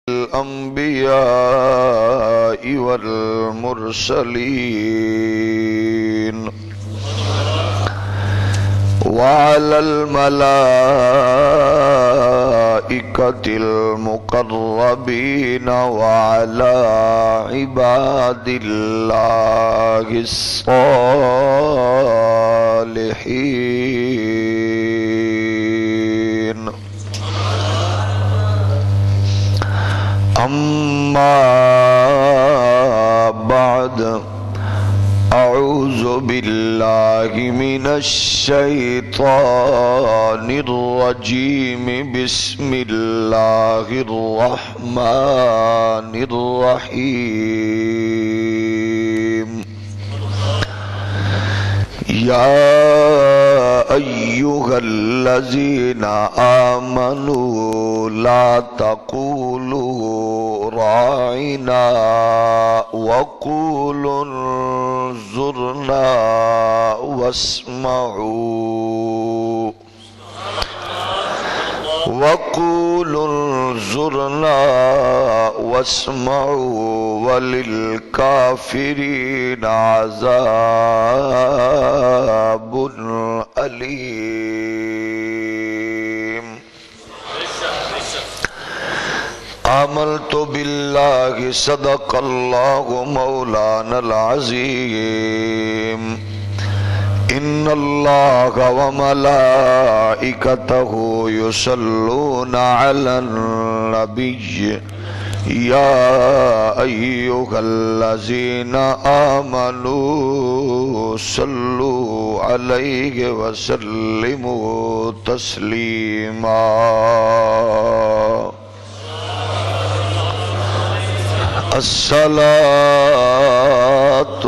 الأنبياء والمرسلين وعلى الملائكة المقربين وعلى عباد الله الصالحين. أما بعد، أعوذ بالله من الشيطان الرجيم. بسم الله الرحمن الرحيم. يا أيها الذين آمنوا لا تقولوا راعنا وقولوا انظرنا واسمعوا وللكافرين عذاب أليم. آمنت بالله صدق الله مولانا العظيم. إن الله وملائكته يصلون على النبي يا أيها الذين آمنوا صلوا عليه وسلموا تسليما. الصلاة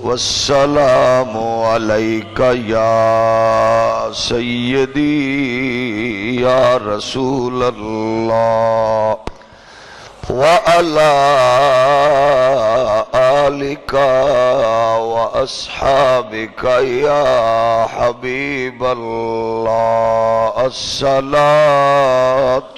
والسلام عليك يا سيدي يا رسول الله وعلى آلك وأصحابك يا حبيب الله. الصلاة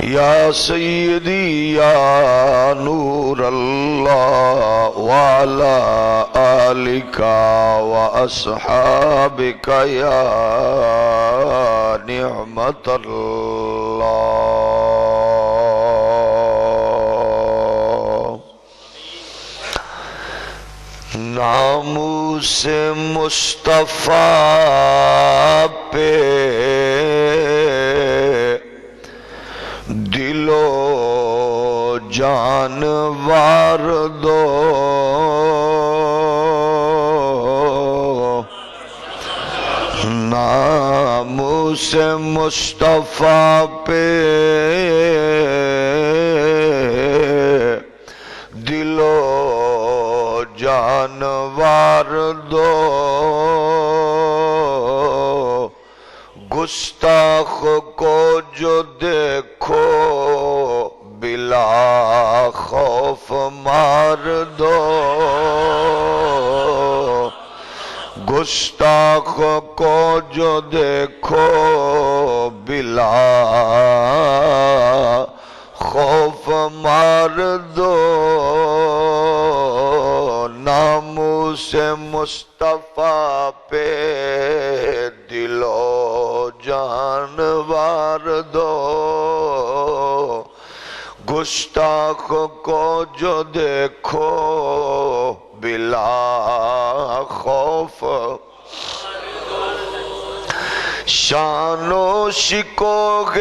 يا سيدي يا نور الله وعلى آلك وأصحابك يا نعمة الله. ناموس مصطفیٰ پہ دل و جان وار دو، ناموس مصطفیٰ پہ دل و جان وار دو، گستاخ کو جو دیکھو بلا خوف مار دو، گستاخ کو جو دیکھو بلا خوف مار دو، ناموس مصطفیٰ پہ دل و جان وار دو، گستاخ کو جو دیکھو بلا خوف. شان و شکوہ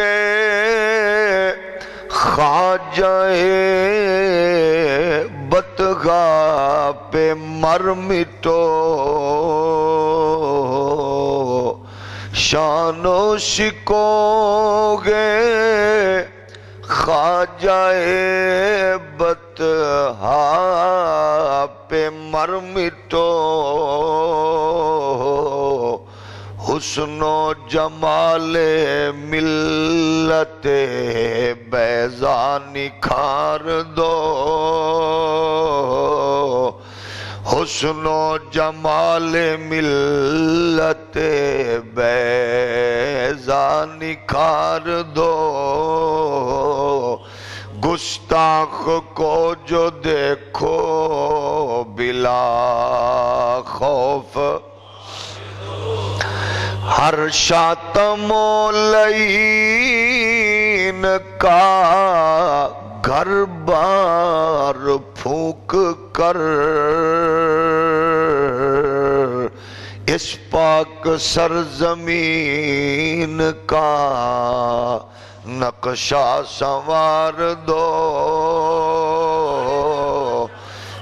خواجہ بتگاہ پہ مر مٹو، شان و شکوہ خواجہ بتگاہ پہ مر مٹو، حسن و جمال ملت بیضا نکھار دو، حسن و جمال ملت بیضا نکھار دو گستاخ کو جو دیکھو بلا خوف ہر شاتم و لعین کا گھر بار پھونک کر اس پاک سرزمین کا نقشہ سنوار دو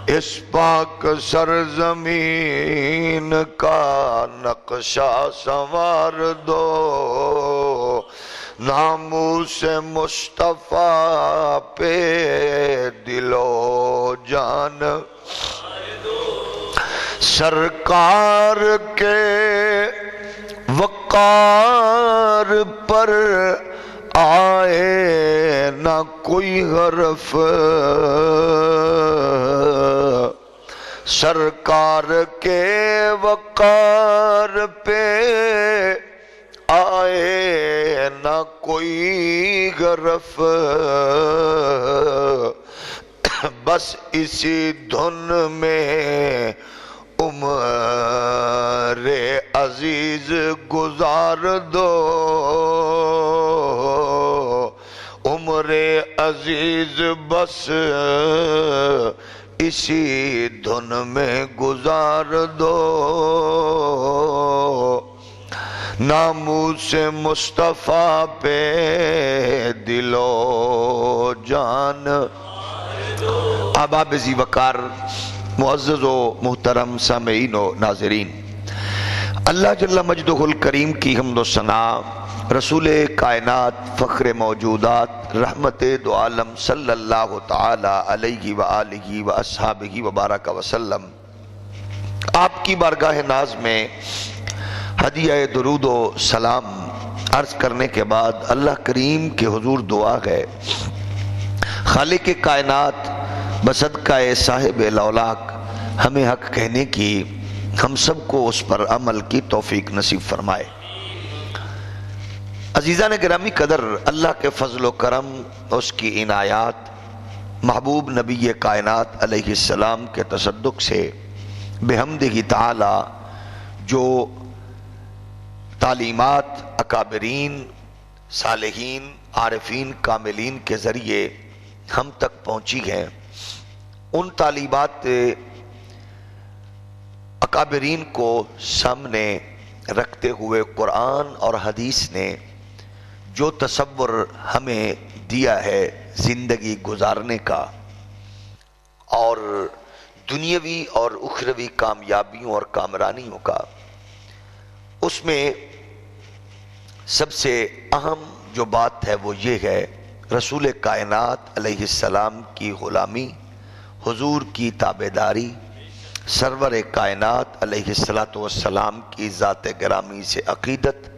اس پاک سرزمین کا نقشہ سنوار دو ناموس مصطفیٰ پہ دل و جان سرکار کے وقار پر آئے نہ کوئی حرف سرکار کے وقار پہ آئے نہ کوئی حرف بس اسی دھن میں عمر عزیز گزار دو عمر عزیز بس اسی دھن میں گزار دو ناموس مصطفیٰ پہ دل و جان احباب ذی وقار معزز و محترم سامعین و ناظرین اللہ جل مجدہ الکریم کی حمد و ثنا رسول کائنات فخر موجودات رحمت دو عالم صلی اللہ تعالی علیہ وآلہ وآصحابہ وبارک وسلم آپ کی بارگاہ ناز میں ہدیہ درود و سلام عرض کرنے کے بعد اللہ کریم کے حضور دعا ہے خالق کائنات بصدقہ صاحب لولاک ہمیں حق کہنے کی ہم سب کو اس پر عمل کی توفیق نصیب فرمائے عزیزان گرامی قدر اللہ کے فضل و کرم اس کی عنایات محبوب نبی کائنات علیہ السلام کے تصدق سے بحمدہ تعالی جو تعلیمات اکابرین صالحین عارفین کاملین کے ذریعے ہم تک پہنچی ہیں ان تعلیمات اکابرین کو سامنے رکھتے ہوئے قرآن اور حدیث نے جو تصور ہمیں دیا ہے زندگی گزارنے کا اور دنیاوی اور اخروی کامیابیوں اور کامرانیوں کا اس میں سب سے اہم جو بات ہے وہ یہ ہے رسول کائنات علیہ السلام کی غلامی حضور کی تابعداری سرور کائنات علیہ السلام کی ذات گرامی سے عقیدت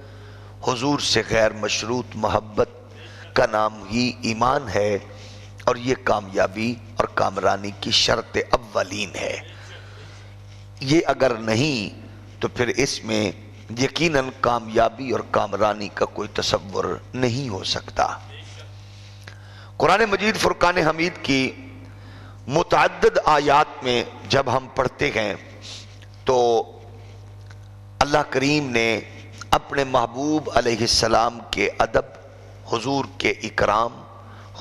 حضور سے غیر مشروط محبت کا نام ہی ایمان ہے اور یہ کامیابی اور کامرانی کی شرط اولین ہے یہ اگر نہیں تو پھر اس میں یقیناً کامیابی اور کامرانی کا کوئی تصور نہیں ہو سکتا قرآن مجید فرقان حمید کی متعدد آیات میں جب ہم پڑھتے ہیں تو اللہ کریم نے اپنے محبوب علیہ السلام کے ادب حضور کے اکرام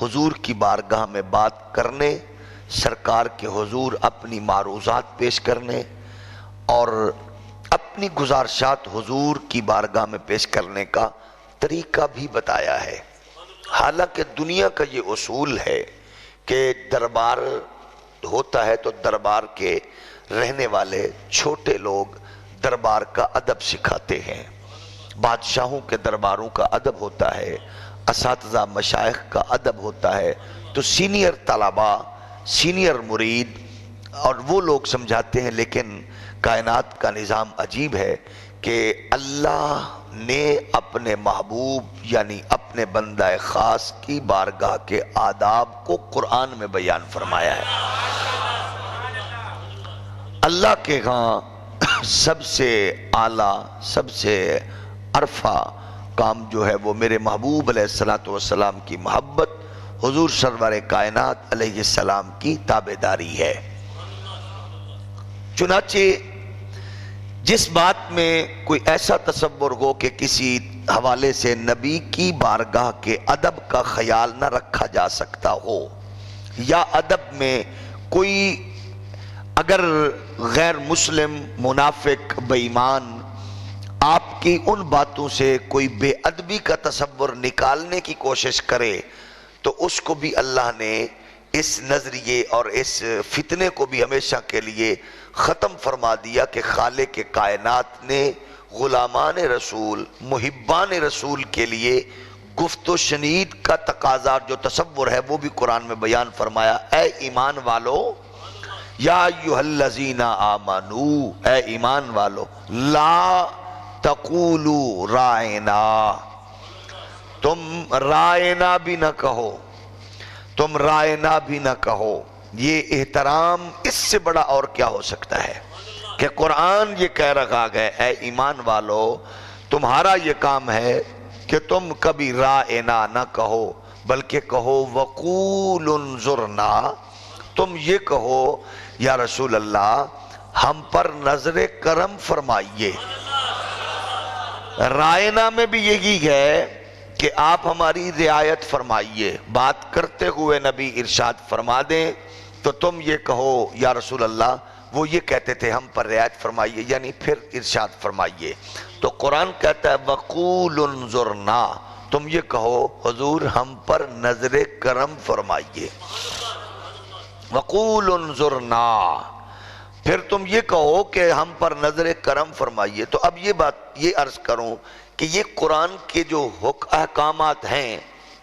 حضور کی بارگاہ میں بات کرنے سرکار کے حضور اپنی معروضات پیش کرنے اور اپنی گزارشات حضور کی بارگاہ میں پیش کرنے کا طریقہ بھی بتایا ہے حالانکہ دنیا کا یہ اصول ہے کہ دربار ہوتا ہے تو دربار کے رہنے والے چھوٹے لوگ دربار کا ادب سکھاتے ہیں بادشاہوں کے درباروں کا ادب ہوتا ہے اساتذہ مشائخ کا ادب ہوتا ہے تو سینئر طلباء سینئر مرید اور وہ لوگ سمجھاتے ہیں لیکن کائنات کا نظام عجیب ہے کہ اللہ نے اپنے محبوب یعنی اپنے بندہ خاص کی بارگاہ کے آداب کو قرآن میں بیان فرمایا ہے اللہ کے ہاں سب سے اعلیٰ، سب سے عرفہ کام جو ہے وہ میرے محبوب علیہ السلام کی محبت، حضور سرور کائنات علیہ السلام کی تابعداری ہے۔ چنانچہ جس بات میں کوئی ایسا تصور ہو کہ کسی حوالے سے نبی کی بارگاہ کے ادب کا خیال نہ رکھا جا سکتا ہو، یا ادب میں کوئی اگر غیر مسلم، منافق، بے ایمان آپ کی ان باتوں سے کوئی بے ادبی کا تصور نکالنے کی کوشش کرے، تو اس کو بھی اللہ نے اس نظریے اور اس فتنے کو بھی ہمیشہ کے لیے ختم فرما دیا کہ خالق کائنات نے غلامان رسول، محبان رسول کے لیے گفت و شنید کا تقاضا جو تصور ہے وہ بھی قرآن میں بیان فرمایا۔ اے ایمان والو، یا ایھا الذین آمنو، اے ایمان والو، لا تقولوا رائنا، تم رائنا بھی نہ کہو، تم رائنا بھی نہ کہو۔ یہ احترام اس سے بڑا اور کیا ہو سکتا ہے کہ قرآن یہ کہہ رہا ہے اے ایمان والو، تمہارا یہ کام ہے کہ تم کبھی رائنا نہ کہو، بلکہ کہو وقولوا انظرنا، تم یہ کہو یا رسول اللہ ہم پر نظر کرم فرمائیے۔ رائنا میں بھی یہی ہے کہ آپ ہماری رعایت فرمائیے، بات کرتے ہوئے نبی ارشاد فرما دیں تو تم یہ کہو یا رسول اللہ، وہ یہ کہتے تھے ہم پر رعایت فرمائیے، یعنی پھر ارشاد فرمائیے۔ تو قرآن کہتا ہے وقول انظرنا، تم یہ کہو حضور ہم پر نظر کرم فرمائیے، وقول انظرنا، پھر تم یہ کہو کہ ہم پر نظر کرم فرمائیے۔ تو اب یہ بات یہ عرض کروں کہ یہ قرآن کے جو احکامات ہیں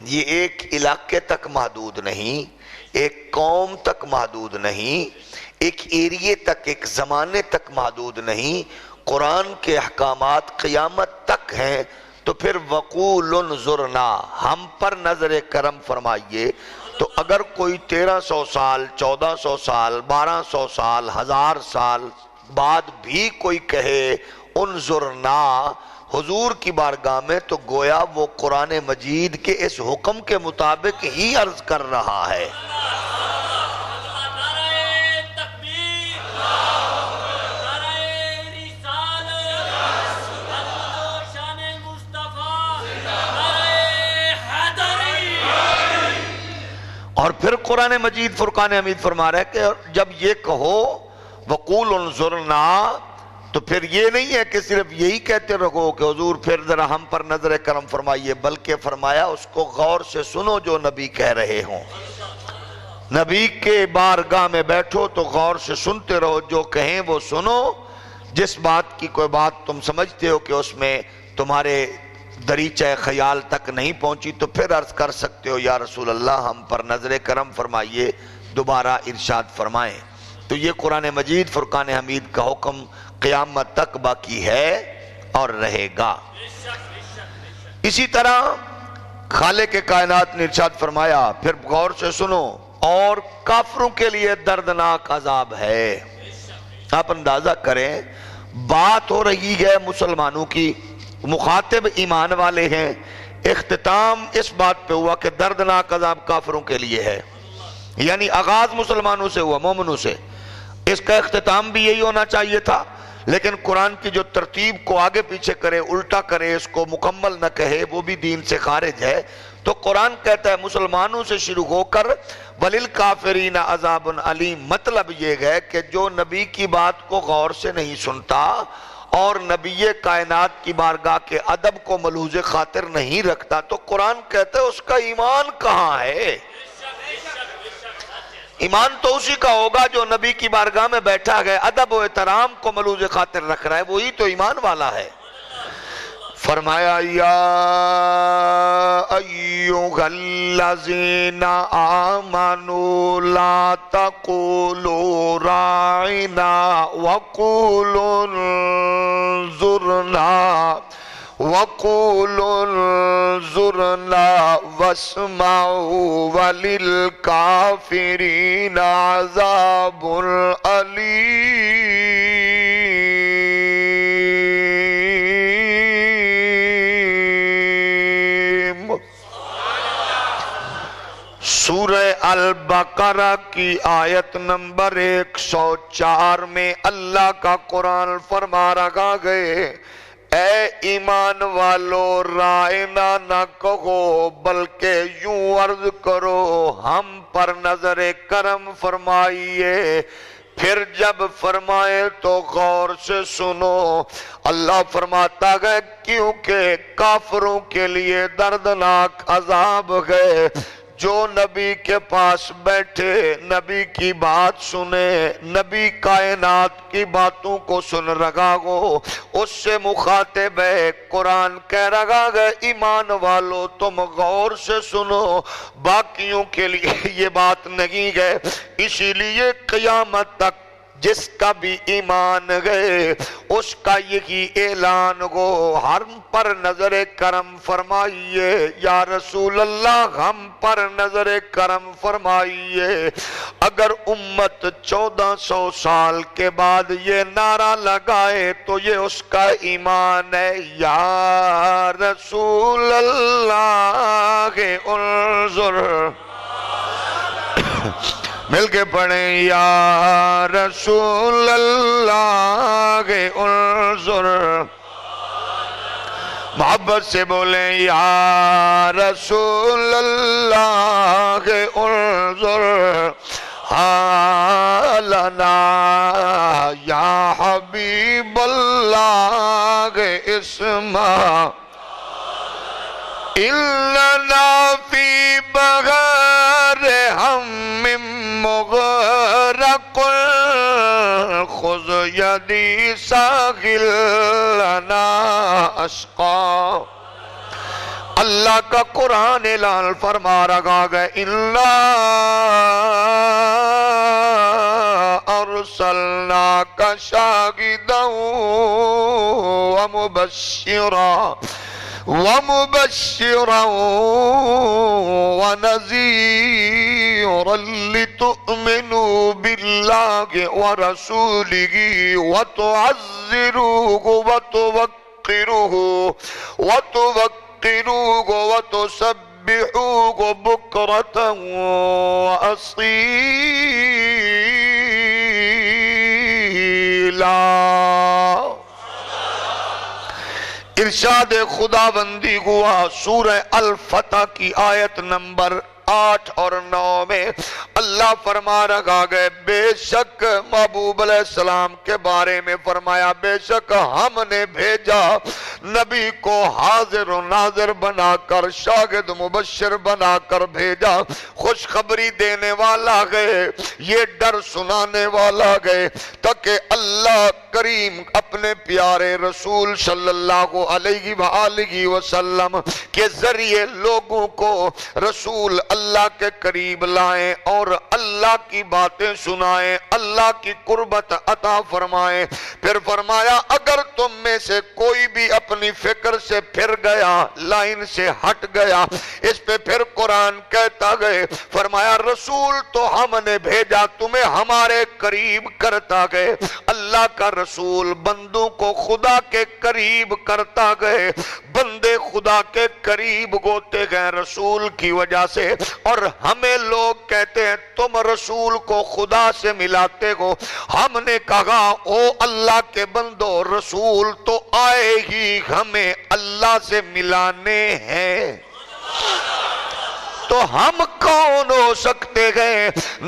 یہ ایک علاقے تک محدود نہیں، ایک قوم تک محدود نہیں، ایک ایریے تک، ایک زمانے تک محدود نہیں، قرآن کے احکامات قیامت تک ہیں۔ تو پھر وقول انظرنا، ہم پر نظر کرم فرمائیے، تو اگر کوئی 1300 سال، 1400 سال، 1200 سال، 1000 سال بعد بھی کوئی کہے انظرنا حضور کی بارگاہ میں، تو گویا وہ قرآن مجید کے اس حکم کے مطابق ہی عرض کر رہا ہے۔ اور پھر قرآن مجید فرقان حمید فرما رہا ہے کہ جب یہ کہو وقول انظرنا، تو پھر یہ نہیں ہے کہ صرف یہی کہتے رہو کہ حضور پھر ذرا ہم پر نظر کرم فرمائیے، بلکہ فرمایا اس کو غور سے سنو جو نبی کہہ رہے ہوں۔ نبی کے بارگاہ میں بیٹھو تو غور سے سنتے رہو، جو کہیں وہ سنو، جس بات کی کوئی بات تم سمجھتے ہو کہ اس میں تمہارے دریچہ خیال تک نہیں پہنچی، تو پھر عرض کر سکتے ہو یا رسول اللہ ہم پر نظر کرم فرمائیے، دوبارہ ارشاد فرمائیں۔ تو یہ قرآن مجید فرقان حمید کا حکم قیامت تک باقی ہے اور رہے گا۔ اسی طرح خالق کائنات نے ارشاد فرمایا، پھر غور سے سنو، اور کافروں کے لیے دردناک عذاب ہے۔ آپ اندازہ کریں، بات ہو رہی ہے مسلمانوں کی، مخاطب ایمان والے ہیں، اختتام اس بات پہ ہوا کہ دردناک عذاب کافروں کے لیے ہے، یعنی آغاز مسلمانوں سے ہوا، مومنوں سے، اس کا اختتام بھی یہی ہونا چاہیے تھا، لیکن قرآن کی جو ترتیب کو آگے پیچھے کرے، الٹا کرے، اس کو مکمل نہ کہے، وہ بھی دین سے خارج ہے۔ تو قرآن کہتا ہے مسلمانوں سے شروع ہو کر وَلِلْكَافِرِينَ عَذَابٌ عَلِيمٌ، مطلب یہ ہے کہ جو نبی کی بات کو غور سے نہیں سنتا اور نبی کائنات کی بارگاہ کے ادب کو ملحوظ خاطر نہیں رکھتا، تو قرآن کہتا ہے اس کا ایمان کہاں ہے؟ ایمان تو اسی کا ہوگا جو نبی کی بارگاہ میں بیٹھا ہے، ادب و احترام کو ملحوظ خاطر رکھ رہا ہے، وہی تو ایمان والا ہے۔ فرمایا یا ایھا الذین آمنوا لا تقولوا راعنا وقولوا انظرنا انظرنا واسمعوا وللکافرین عذاب علیم۔ سورہ البقرہ کی آیت نمبر 104 میں اللہ کا قرآن فرما رہا گئے، اے ایمان والو رائنا نہ کہو بلکہ یوں عرض کرو ہم پر نظر کرم فرمائیے، پھر جب فرمائے تو غور سے سنو۔ اللہ فرماتا ہے کیونکہ کافروں کے لیے دردناک عذاب ہے۔ جو نبی کے پاس بیٹھے، نبی کی بات سنے، نبی کائنات کی باتوں کو سن رہا ہو، اس سے مخاطب ہے قرآن کہہ رہا ہے ایمان والو تم غور سے سنو، باقیوں کے لیے یہ بات نہیں ہے۔ اسی لیے قیامت تک جس کا بھی ایمان گئے اس کا یہی اعلان ہو، ہم پر نظر کرم فرمائیے یا رسول اللہ، ہم پر نظر کرم فرمائیے۔ اگر امت 1400 سال کے بعد یہ نعرہ لگائے تو یہ اس کا ایمان ہے، یا رسول اللہ انظر، مل کے پڑھیں یا رسول اللہ انظر، محبت سے بولیں یا رسول اللہ انظر حالنا، یا حبیب اللہ اسمع اِلَّنَا فِي بَغَارِ ہَمٍّ مُغْرَقٌ خُذْ يَدِي سَاغِلَنَا أَشْقَى۔ اللہ کا قرآن اعلان فرما رہا ہے اِنَّا أَرْسَلْنَاكَ شَاهِدًا ومبشرا ونذيرا لتؤمنوا بالله ورسوله وتعزروه وتوقروه وتسبحوه بكرة وأصيلا۔ ارشاد خداوندی ہوا سورہ الفتح کی آیت نمبر 8 اور 9 میں اللہ فرما رہا ہے بے شک محبوب علیہ السلام کے بارے میں فرمایا بے شک ہم نے بھیجا نبی کو حاضر و ناظر بنا کر، شاہد مبشر بنا کر بھیجا، خوشخبری دینے والا گئے، یہ ڈر سنانے والا گئے تاکہ اللہ کریم اپنے پیارے رسول صلی اللہ علیہ وآلہ وسلم کے ذریعے لوگوں کو رسول اللہ کے قریب لائیں اور اللہ کی باتیں سنائیں، اللہ کی قربت عطا فرمائیں۔ پھر فرمایا اگر تم میں سے کوئی بھی اپنی فکر سے پھر گیا، لائن سے ہٹ گیا، اس پہ پھر قرآن کہتا گئے فرمایا رسول تو ہم نے بھیجا تمہیں ہمارے قریب کرتا گئے۔ اللہ کا رسول بندوں کو خدا کے قریب کرتا گئے، بندے خدا کے قریب ہوتے گئے رسول کی وجہ سے، اور ہمیں لوگ کہتے ہیں تم رسول کو خدا سے ملاتے ہو۔ ہم نے کہا او اللہ کے بندو رسول تو آئے ہی ہمیں اللہ سے ملانے ہیں، تو ہم کون ہو سکتے ہیں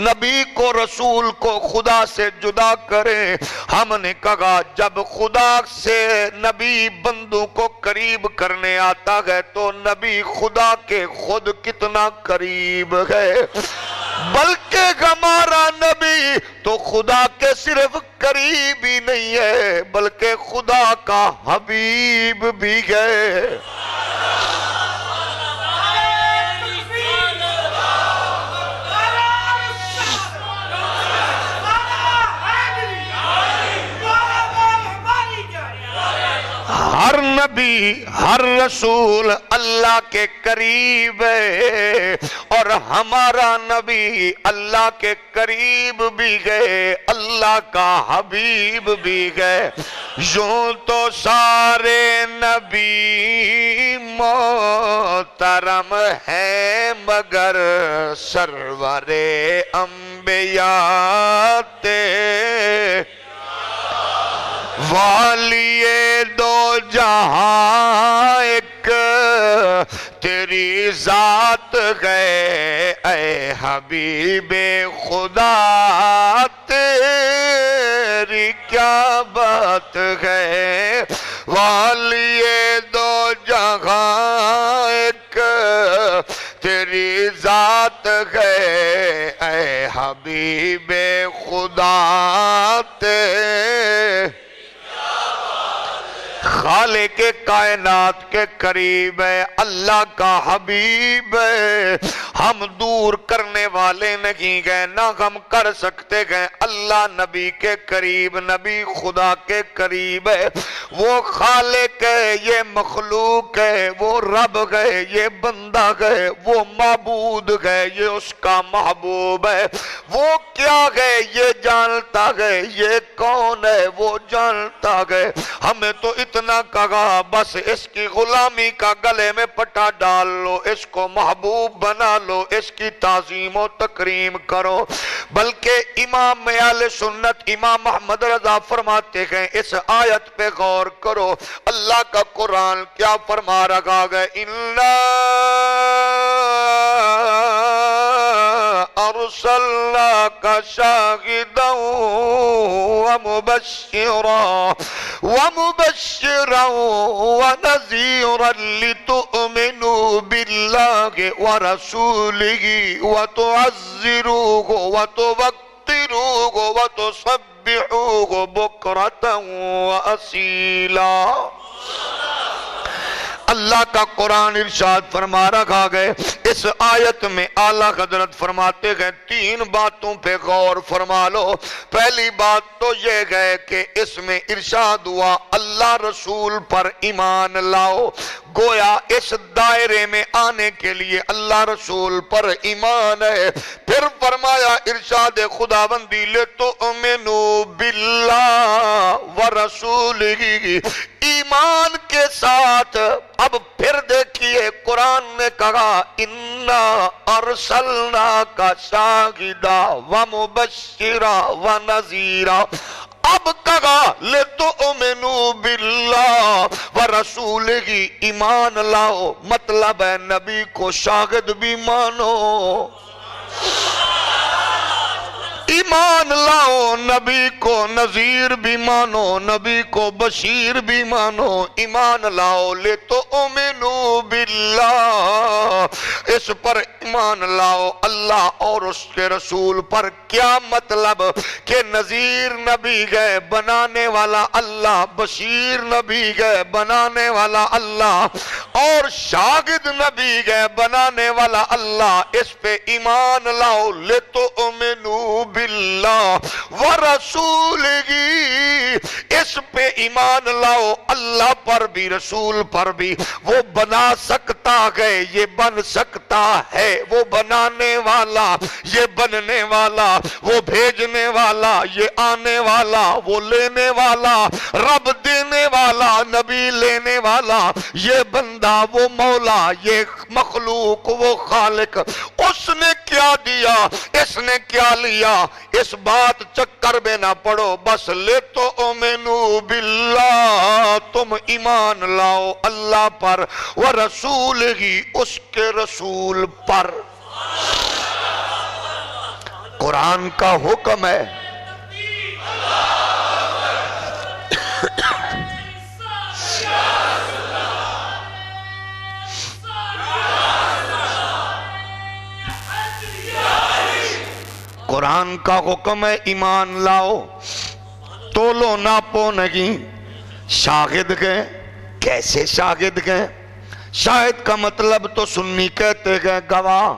نبی کو رسول کو خدا سے جدا کریں؟ ہم نے کہا جب خدا سے نبی بندوں کو قریب کرنے آتا ہے تو نبی خدا کے خود کتنا قریب ہے، بلکہ ہمارا نبی تو خدا کے صرف قریب ہی نہیں ہے بلکہ خدا کا حبیب بھی ہے۔ ہر نبی نبی ہر رسول اللہ کے قریب ہے، اور ہمارا نبی اللہ کے قریب بھی گئے، اللہ کا حبیب بھی گئے۔ یوں تو سارے نبی محترم ہیں، مگر سرور انبیاء والی دو جہاں ایک تیری ذات ہے، اے حبیب خدا تیری کیا بات ہے۔ والی دو جہاں ایک تیری ذات ہے، اے حبیب خدا تیری خالق کائنات کے قریب ہے، اللہ کا حبیب ہے۔ ہم دور کرنے والے نہیں گئے، نہ ہم کر سکتے گئے۔ اللہ نبی کے قریب، نبی خدا کے قریب ہے۔ وہ خالق ہے، یہ مخلوق ہے، وہ رب ہے، یہ بندہ ہے، وہ معبود ہے، یہ اس کا محبوب ہے۔ وہ کیا ہے یہ جانتا ہے، یہ کون ہے وہ جانتا ہے۔ ہمیں تو اتنا کہا بس اس کی غلامی کا گلے میں پٹا ڈال لو، اس کو محبوب بنا لو، اس کی تعظیم و تکریم کرو۔ بلکہ امام اہل سنت امام محمد رضا فرماتے ہیں، اس آیت پہ غور کرو، اللہ کا قرآن کیا فرما رہا ہے؟ اِنَّا أرسلناك شاهدا ومبشرا ونذيرا لتؤمنوا بالله ورسوله وتعزروه وتوقروه وتسبحوه بكرة وأصيلا۔ اللہ کا قرآن ارشاد فرما رکھا گئے، اس آیت میں اعلیٰ حضرت فرماتے گئے تین باتوں پہ غور فرما لو۔ پہلی بات تو یہ ہے کہ اس میں ارشاد ہوا اللہ رسول پر ایمان لاؤ، گویا اس دائرے میں آنے کے لیے اللہ رسول پر ایمان ہے۔ پھر فرمایا ارشاد خداوندی لِتُؤْمِنُوا بِاللَّهِ وَرَسُولِهِ، ایمان کے ساتھ۔ اب پھر دیکھیے قرآن نے کہا اِنَّا أَرْسَلْنَاكَ شَاهِدًا وَمُبَشِّرًا وَنَذِيرًا۔ اب کہا لِتُؤْمِنُوا بِاللَّهِ وَرَسُولِهِ، ایمان لاؤ، مطلب ہے نبی کو شاہد بھی مانو، ایمان لاؤ، نبی کو نذیر بھی مانو، نبی کو بشیر بھی مانو، ایمان لاؤ۔ لِتُؤْمِنُوا بِاللَّهِ، اس پر ایمان لاؤ اللہ اور اس کے رسول پر۔ کیا مطلب کہ نذیر نبی گئے بنانے والا اللہ، بشیر نبی گئے بنانے والا اللہ، اور شاہد نبی گئے بنانے والا اللہ۔ اس پہ ایمان لاؤ، لِتُؤْمِنُوا بِاللَّهِ وَرَسُولِهِ، اس پہ ایمان لاؤ اللہ پر بھی رسول پر بھی۔ وہ بنا سکتا ہے، یہ بن سکتا ہے، وہ بنانے والا، یہ بننے والا، وہ بھیجنے والا، یہ آنے والا، وہ لینے والا، رب دینے والا، نبی لینے والا، یہ بندہ وہ مولا، یہ مخلوق وہ خالق۔ اس نے کیا دیا، اس نے کیا لیا، اس بات چکر میں نہ پڑو، بس لِتُؤْمِنُوا بِاللَّهِ، تم ایمان لاؤ اللہ پر، وَرَسُولِهِ، اس کے رسول پر۔ قرآن کا حکم ہے، قرآن کا حکم ہے ایمان لاؤ، تولو ناپو نہیں۔ شاہد گئے، کیسے شاہد گئے؟ شاہد کا مطلب تو سنی کہتے ہیں گواہ،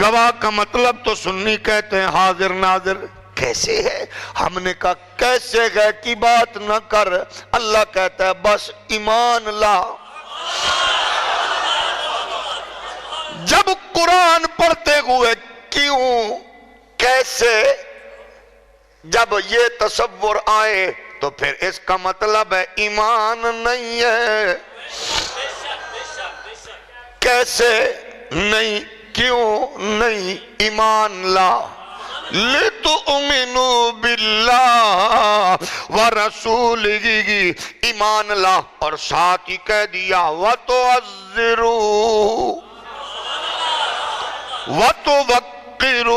گواہ کا مطلب تو سنی کہتے ہیں حاضر ناظر۔ کیسے ہے؟ ہم نے کہا کیسے ہے کی بات نہ کر، اللہ کہتا ہے بس ایمان لا۔ جب قرآن پڑھتے ہوئے کیوں کیسے جب یہ تصور آئے تو پھر اس کا مطلب ہے ایمان نہیں ہے۔ کیسے نہیں، کیوں نہیں، ایمان لا۔ لِتُؤْمِنُوا بِاللَّهِ وَرَسُولِهِ، ایمان لا، اور ساتھ ہی کہہ دیا وَتُعَزِّرُوا وَتُوَقِّرُوا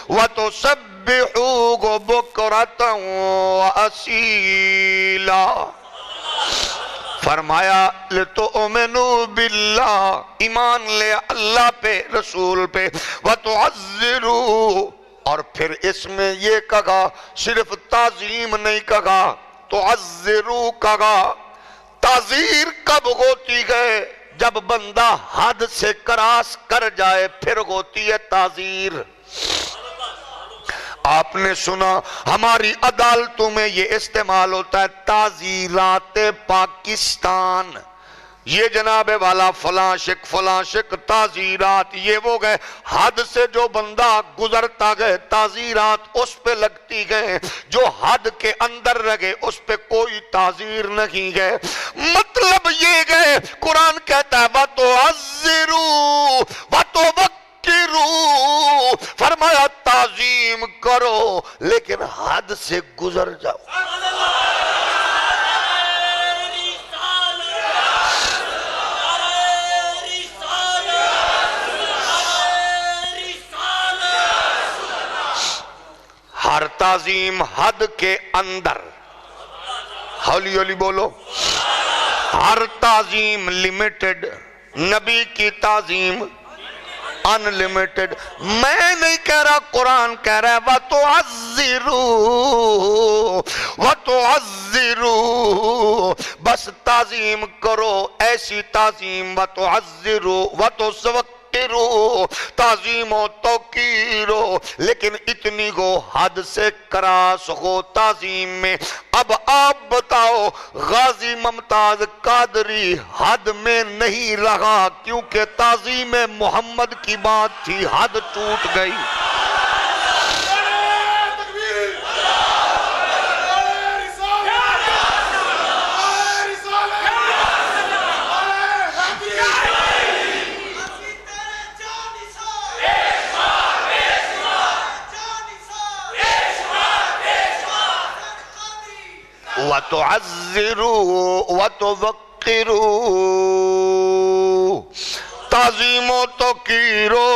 وَتُسَبِّحُوهُ بُكْرَةً وَأَصِيلًا۔ فرمایا لِتُؤْمِنُوا بِاللَّهِ، ایمان لے اللہ پہ، رسول پہ، وَتُعَزِّرُوا، اور پھر اس میں یہ کہا صرف تعظیم نہیں کہا، تعزرو کہا۔ تعزیر کب ہوتی ہے؟ جب بندہ حد سے کراس کر جائے پھر ہوتی ہے تعزیر۔ آپ نے سنا ہماری عدالتوں میں یہ استعمال ہوتا ہے تعزیرات پاکستان، یہ جناب والا فلاں شک تعزیرات، یہ وہ گئے حد سے جو بندہ گزرتا گئے تعزیرات اس پہ لگتی گئے، جو حد کے اندر رہے اس پہ کوئی تعزیر نہیں گئے۔ مطلب یہ گئے قرآن کہتا ہے وَتُعَزِّرُوا وَتُوَقِّرُوا، فرمایا تعظیم کرو لیکن حد سے گزر جاؤ۔ ہر تعظیم حد کے اندر، ہولی ہولی بولو، ہر تعظیم لمیٹڈ، نبی کی تعظیم انلیمیٹڈ۔ میں نہیں کہہ رہا، قرآن کہہ رہا ہے وَتُعَزِّرُوا وَتُعَزِّرُوا، بس تعظیم کرو، ایسی تعظیم، وَتُعَزِّرُوا وَتُسَوَّقِّرُوا، تعظیم و توقیرو، لیکن اتنی ہو حد سے کراس ہو تعظیم میں۔ اب آپ بتاؤ غازی ممتاز قادری حد میں نہیں رہا کیونکہ تعظیم محمد کی بات تھی، حد ٹوٹ گئی۔ وَتُعَزِّرُوا وَتُوَقِّرُوا، تعظیم و توقیرو۔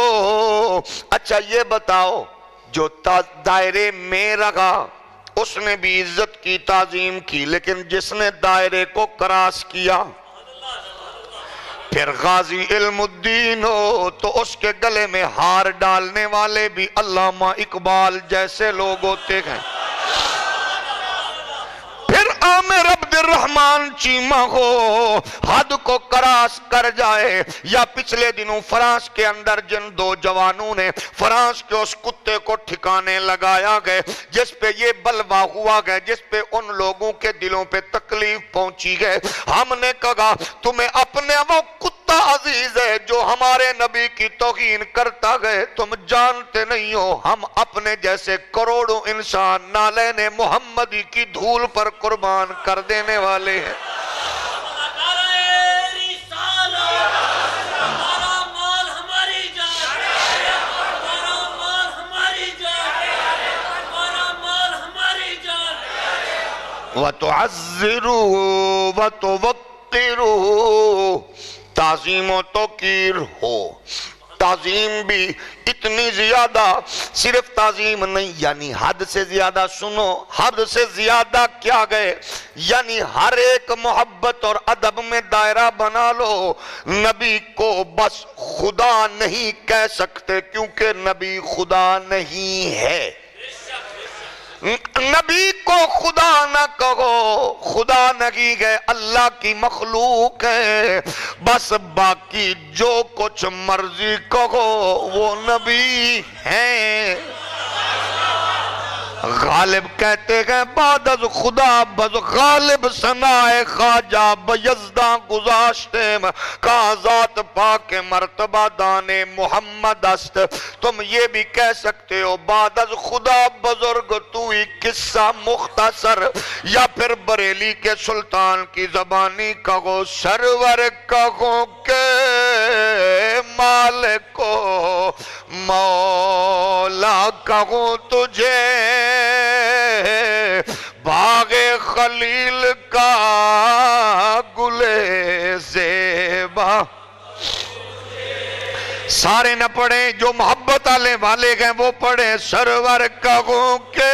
اچھا یہ بتاؤ جو دائرے میں رہا اس نے بھی عزت کی، تعظیم کی، لیکن جس نے دائرے کو کراس کیا پھر غازی علم الدین ہو تو اس کے گلے میں ہار ڈالنے والے بھی علامہ اقبال جیسے لوگ ہوتے ہیں۔ عامر عبد الرحمن چیمہ ہو حد کو کراس کر جائے، یا پچھلے دنوں فرانس کے اندر جن دو جوانوں نے فرانس کے اس کتے کو ٹھکانے لگایا گئے جس پہ یہ بلوا ہوا گئے، جس پہ ان لوگوں کے دلوں پہ تکلیف پہنچی گئے، ہم نے کہا تمہیں اپنے وہ کتا عزیز ہے جو ہمارے نبی کی توہین کرتا گئے، تم جانتے نہیں ہو ہم اپنے جیسے کروڑوں انسان نالین محمدی کی دھول پر قربان کر دینے والے ہیں۔ وَتُعَزِّرُوا وَتُوَقِّرُوا، تعظیم و توقیر ہو۔ تعظیم بھی اتنی زیادہ، صرف تعظیم نہیں، یعنی حد سے زیادہ، سنو حد سے زیادہ کیا گئے، یعنی ہر ایک محبت اور ادب میں دائرہ بنا لو۔ نبی کو بس خدا نہیں کہہ سکتے کیونکہ نبی خدا نہیں ہے۔ نبی کو خدا نہ کہو، خدا نہیں ہے، اللہ کی مخلوق ہے، بس باقی جو کچھ مرضی کہو وہ نبی ہیں۔ غالب کہتے ہیں بعد از خدا بز غالب ثنائے خواجہ بیزداں گزاشتے کہاں ذات پاک مرتبہ دان محمد است. تم یہ بھی کہہ سکتے ہو بعد از خدا بزرگ تو ہی قصہ مختصر، یا پھر بریلی کے سلطان کی زبانی کہو سرور کہو کہ مالک کو مولا کہوں تجھے باغ خلیل کا گلے زیبا. سارے نہ پڑھیں، جو محبت والے گئے وہ پڑھیں سرور کہوں کہ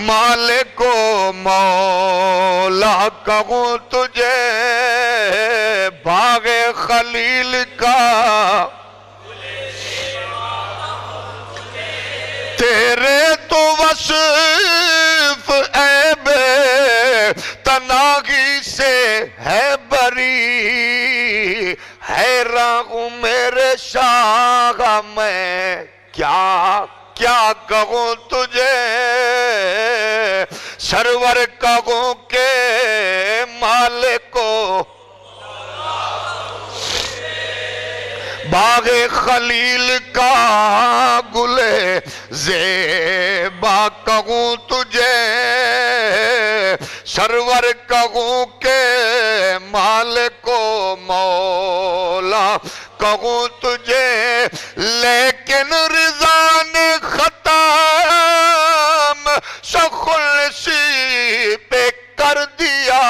مالک و مولا کہوں تجھے باغ خلیل کا تیرے تو وصف عیب تناغی سے ہے بری، حیران ہوں میرے شاہ میں کیا کیا کہوں تجھے سرور کہوں کہ مالک کو باغ خلیل کا گلے زیبا کہوں تجھے سرور کہوں کہ مالک و مولا کہوں تجھے. لیکن رضا نے ختم شخلصی پہ کر دیا،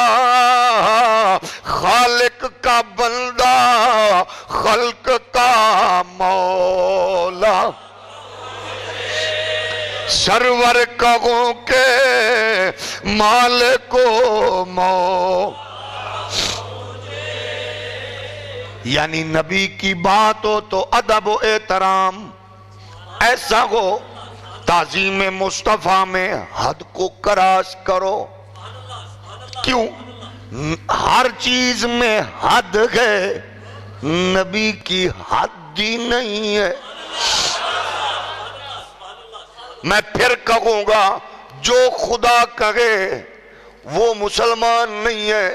خالق کا بندہ خلق کا مولا. سرور کہوں کہ مالک و مولا، یعنی نبی کی بات ہو تو ادب و احترام ایسا ہو، تعظیم مصطفیٰ میں حد کو کراس کرو. کیوں؟ ہر چیز میں حد ہے، نبی کی حد ہی نہیں ہے. میں پھر کہوں گا جو خدا کہے وہ مسلمان نہیں ہے،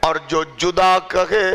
اور جو جدا کہے،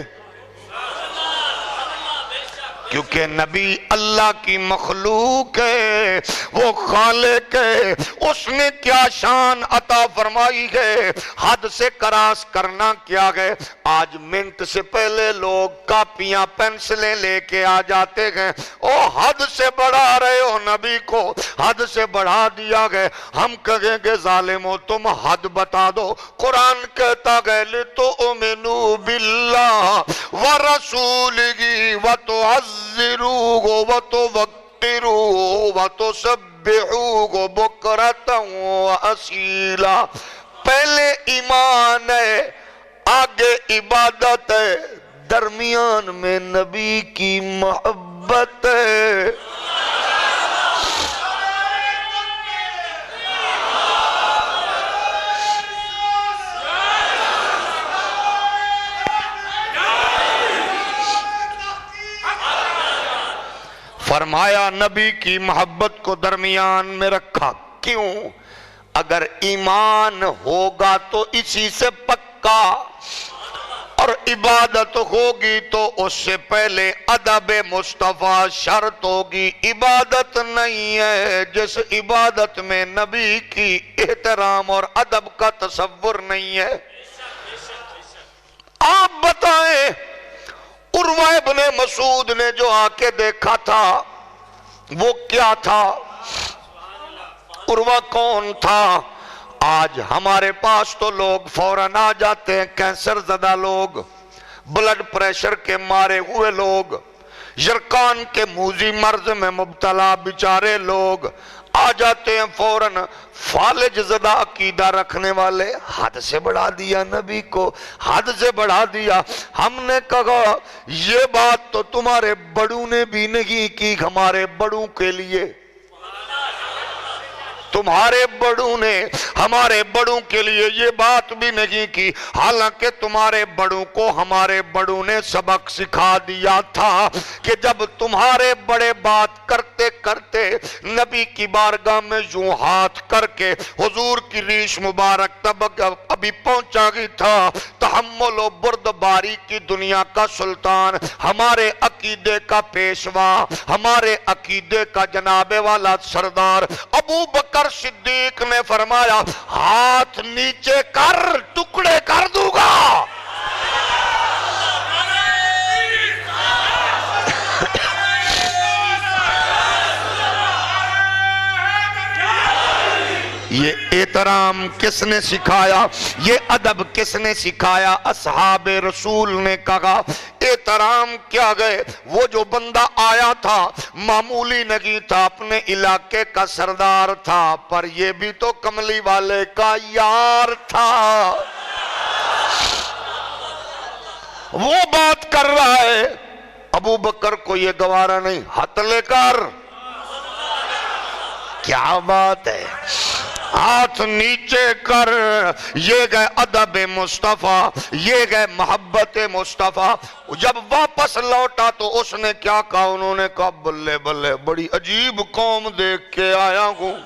کیونکہ نبی اللہ کی مخلوق ہے، وہ خالق ہے. اس نے کیا شان عطا فرمائی ہے، حد سے کراس کرنا کیا ہے. آج منٹ سے پہلے لوگ کاپیاں پینسلیں لے کے آ جاتے ہیں، او حد سے بڑھا رہے ہو نبی کو، حد سے بڑھا دیا گئے. ہم کہیں گے ظالمو تم حد بتا دو. قرآن کہتا ہے لِتُؤْمِنُوا بِاللَّهِ وَرَسُولِهِ وَتُعَزِّرُوهُ وَتُوَقِّرُوهُ وَتُسَبِّحُوهُ بُكْرَةً وَأَصِيلًا. پہلے ایمان ہے، آگے عبادت ہے، درمیان میں نبی کی محبت ہے. فرمایا نبی کی محبت کو درمیان میں رکھا. کیوں؟ اگر ایمان ہوگا تو اسی سے پکا، اور عبادت ہوگی تو اس سے پہلے ادب مصطفیٰ شرط ہوگی. عبادت نہیں ہے جس عبادت میں نبی کی احترام اور ادب کا تصور نہیں ہے. آپ بتائیں عروہ ابن مسعود نے جو آ کے دیکھا تھا وہ کیا تھا؟ عروہ کون تھا؟ آج ہمارے پاس تو لوگ فوراً آ جاتے ہیں، کینسر زدہ لوگ، بلڈ پریشر کے مارے ہوئے لوگ، یرقان کے موذی مرض میں مبتلا بیچارے لوگ آ جاتے ہیں فوراً. فالج زدہ عقیدہ رکھنے والے حد سے بڑھا دیا نبی کو، حد سے بڑھا دیا. ہم نے کہا یہ بات تو تمہارے بڑوں نے بھی نہیں کی ہمارے بڑوں کے لیے. تو تمہارے بڑوں نے ہمارے بڑوں کے لیے یہ بات بھی نہیں کی، حالانکہ تمہارے بڑوں کو ہمارے بڑوں نے سبق سکھا دیا تھا کہ جب تمہارے بڑے بات کرتے کرتے نبی کی بارگاہ میں یوں ہاتھ کر کے حضور کی ریش مبارک تب ابھی پہنچا گئی تھا، تحمل و بردباری کی دنیا کا سلطان، ہمارے عقیدے کا پیشوا، ہمارے عقیدے کا جناب والا سردار ابو بکر صدیق نے فرمایا ہاتھ نیچے کر، ٹکڑے کر دوں گا۔ یہ احترام کس نے سکھایا؟ یہ ادب کس نے سکھایا؟ اصحاب رسول نے کہا احترام کیا گئے؟ وہ جو بندہ آیا تھا معمولی نہیں تھا، اپنے علاقے کا سردار تھا، پر یہ بھی تو کملی والے کا یار تھا۔ وہ بات کر رہا ہے، ابو بکر کو یہ گوارا نہیں، ہاتھ لے کر، کیا بات ہے، ہاتھ نیچے کر۔ یہ گئے ادب مصطفیٰ، یہ گئے محبت مصطفیٰ۔ جب واپس لوٹا تو اس نے کیا کہا؟ انہوں نے کہا بلے بلے، بڑی عجیب قوم دیکھ کے آیا ہوں۔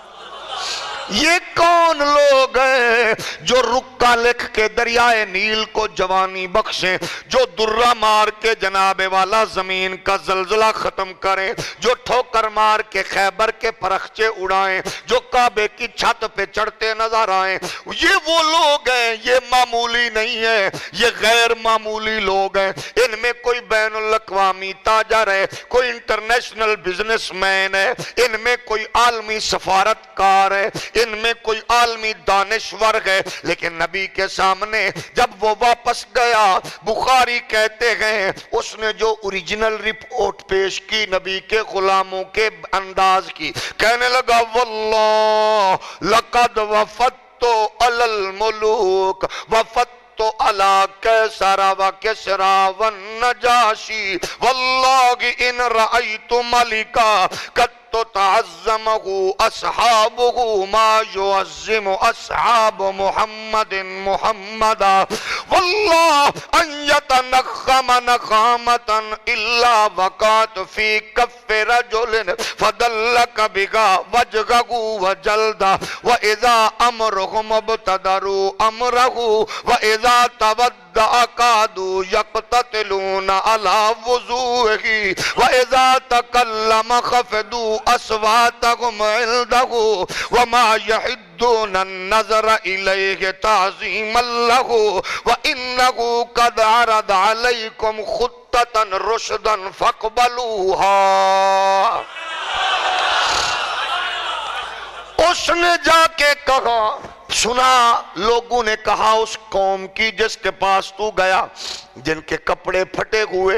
یہ کون لوگ ہیں جو رکا لکھ کے دریائے نیل کو جوانی بخشیں، جو درہ مار کے جناب والا زمین کا زلزلہ ختم کریں، جو ٹھوکر مار کے خیبر کے پرخچے اڑائیں، جو کعبے کی چھت پہ چڑھتے نظر آئیں۔ یہ وہ لوگ ہیں، یہ معمولی نہیں ہے، یہ غیر معمولی لوگ ہیں۔ ان میں کوئی بین الاقوامی تاجر ہے، کوئی انٹرنیشنل بزنس مین ہے، ان میں کوئی عالمی سفارتکار ہے، ان میں کوئی عالمی دانشور ہے، لیکن نبی کے سامنے جب وہ واپس گیا، بخاری کہتے ہیں اس نے جو اوریجنل رپورٹ پیش کی نبی کے غلاموں کے انداز کی، کہنے لگا واللہ لقد وفدت علی الملوک وفدت علی کیسر و کسری والنجاشی واللہ ان رأیت ملکا قد تعظمه اصحابه ما يعظم اصحاب محمد محمدا والله ان يتنخم نخامة الا وقعت في كف رجل فدلك بها وجهه وجلده واذا امرهم ابتدروا امره واذا تودع قادوا يقتتلون على وضوئه واذا تكلم خفضوا اصواتهم عنده وما يحدون النظر اليه تعظيما له وانه قد عرض عليكم خطة رشدا فاقبلوها۔ اس نے جا کے کہا، سنا لوگوں نے کہا اس قوم کی جس کے پاس تو گیا، جن کے کپڑے پھٹے ہوئے،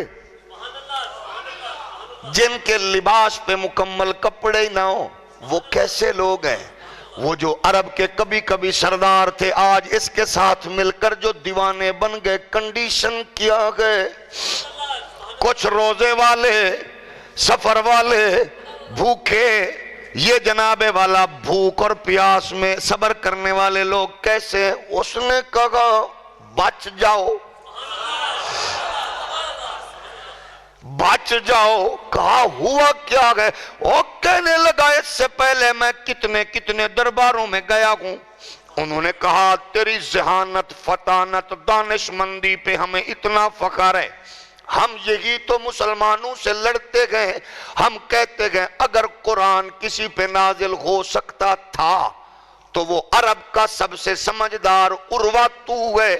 جن کے لباس پہ مکمل کپڑے ہی نہ ہو، وہ کیسے لوگ ہیں؟ وہ جو عرب کے کبھی کبھی سردار تھے، آج اس کے ساتھ مل کر جو دیوانے بن گئے، کنڈیشن کیا گئے۔ کچھ روزے والے، سفر والے، بھوکے، یہ جناب والا بھوک اور پیاس میں صبر کرنے والے لوگ کیسے؟ اس نے کہا بچ جاؤ، بچ جاؤ۔ کہا ہوا کیا گئے؟ وہ کہنے لگا اس سے پہلے میں کتنے کتنے درباروں میں گیا ہوں، انہوں نے کہا تیری ذہانت، فطانت، دانش مندی پہ ہمیں اتنا فخر ہے، ہم یہی تو مسلمانوں سے لڑتے گئے، ہم کہتے گئے اگر قرآن کسی پہ نازل ہو سکتا تھا تو وہ عرب کا سب سے سمجھدار عروہ تو ہے،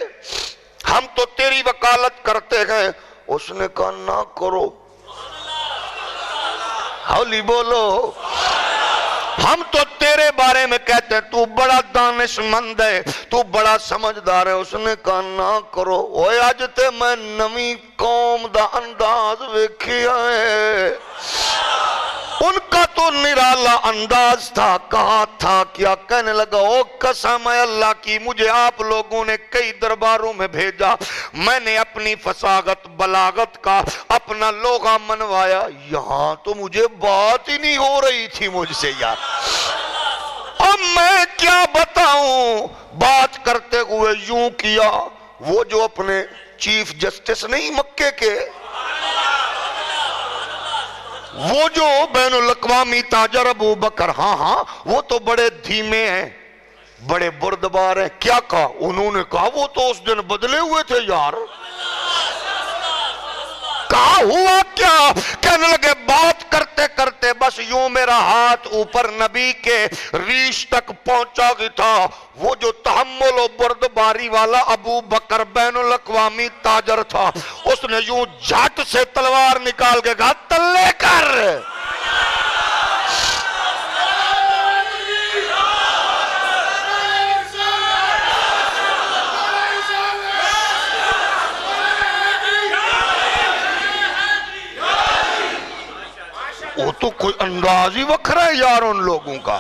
ہم تو تیری وکالت کرتے گئے۔ اس نے کہا نہ کرو، ہولی بولو، ہم تو تیرے بارے میں کہتے ہیں تو بڑا دانش مند ہے، تو بڑا سمجھدار ہے۔ اس نے کہا نہ کرو، اوے آج تے میں نویں قوم دا انداز ویکھیا ہے، ان کا تو نرالا انداز تھا، کہا تھا کیا؟ کہنے لگا او قسم ہے اللہ کی، مجھے آپ لوگوں نے کئی درباروں میں بھیجا، میں نے اپنی فصاحت بلاغت کا اپنا لوگا منوایا، یہاں تو مجھے بات ہی نہیں ہو رہی تھی مجھ سے یار، اور اب میں کیا بتاؤں، بات کرتے ہوئے یوں کیا، وہ جو اپنے چیف جسٹس نہیں مکے کے، وہ جو بین الاقوامی تاجر ابو بکر، ہاں وہ تو بڑے دھیمے ہیں، بڑے بردبار ہیں، کیا کہا انہوں نے؟ کہا وہ تو اس دن بدلے ہوئے تھے یار۔ کہا ہوا کیا؟ کہنے لگے بات کرتے کرتے بس یوں میرا ہاتھ اوپر نبی کے ریش تک پہنچا گیا تھا، وہ جو تحمل و بردباری والا ابو بکر بین الاقوامی تاجر تھا، اس نے یوں جھٹ سے تلوار نکال کے کہا تلے کر۔ وہ تو کوئی انداز ہی وکھرا ہے یار ان لوگوں کا۔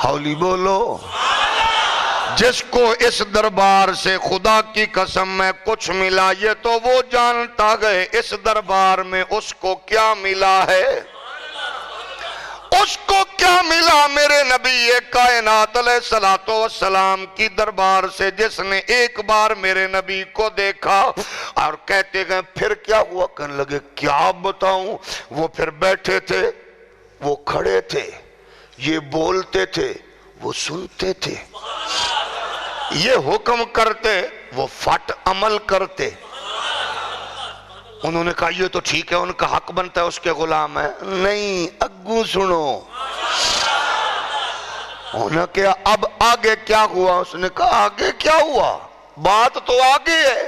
ہولی بولو۔ جس کو اس دربار سے خدا کی قسم میں کچھ ملا، یہ تو وہ جانتا گئے اس دربار میں اس کو کیا ملا ہے۔ اس کو کیا ملا میرے نبی کائنات علیہ السلام کی دربار سے، جس نے ایک بار میرے نبی کو دیکھا اور کہتے گئے پھر کیا ہوا؟ کہنے لگے کیا بتاؤں، وہ پھر بیٹھے تھے، وہ کھڑے تھے، یہ بولتے تھے، وہ سنتے تھے، یہ حکم کرتے، وہ فٹ عمل کرتے۔ انہوں نے کہا یہ تو ٹھیک ہے، ان کا حق بنتا ہے، اس کے غلام ہے۔ نہیں اگو سنو، انہوں نے کہا اب آگے کیا ہوا؟ اس نے کہا آگے کیا ہوا، بات تو آگے ہے۔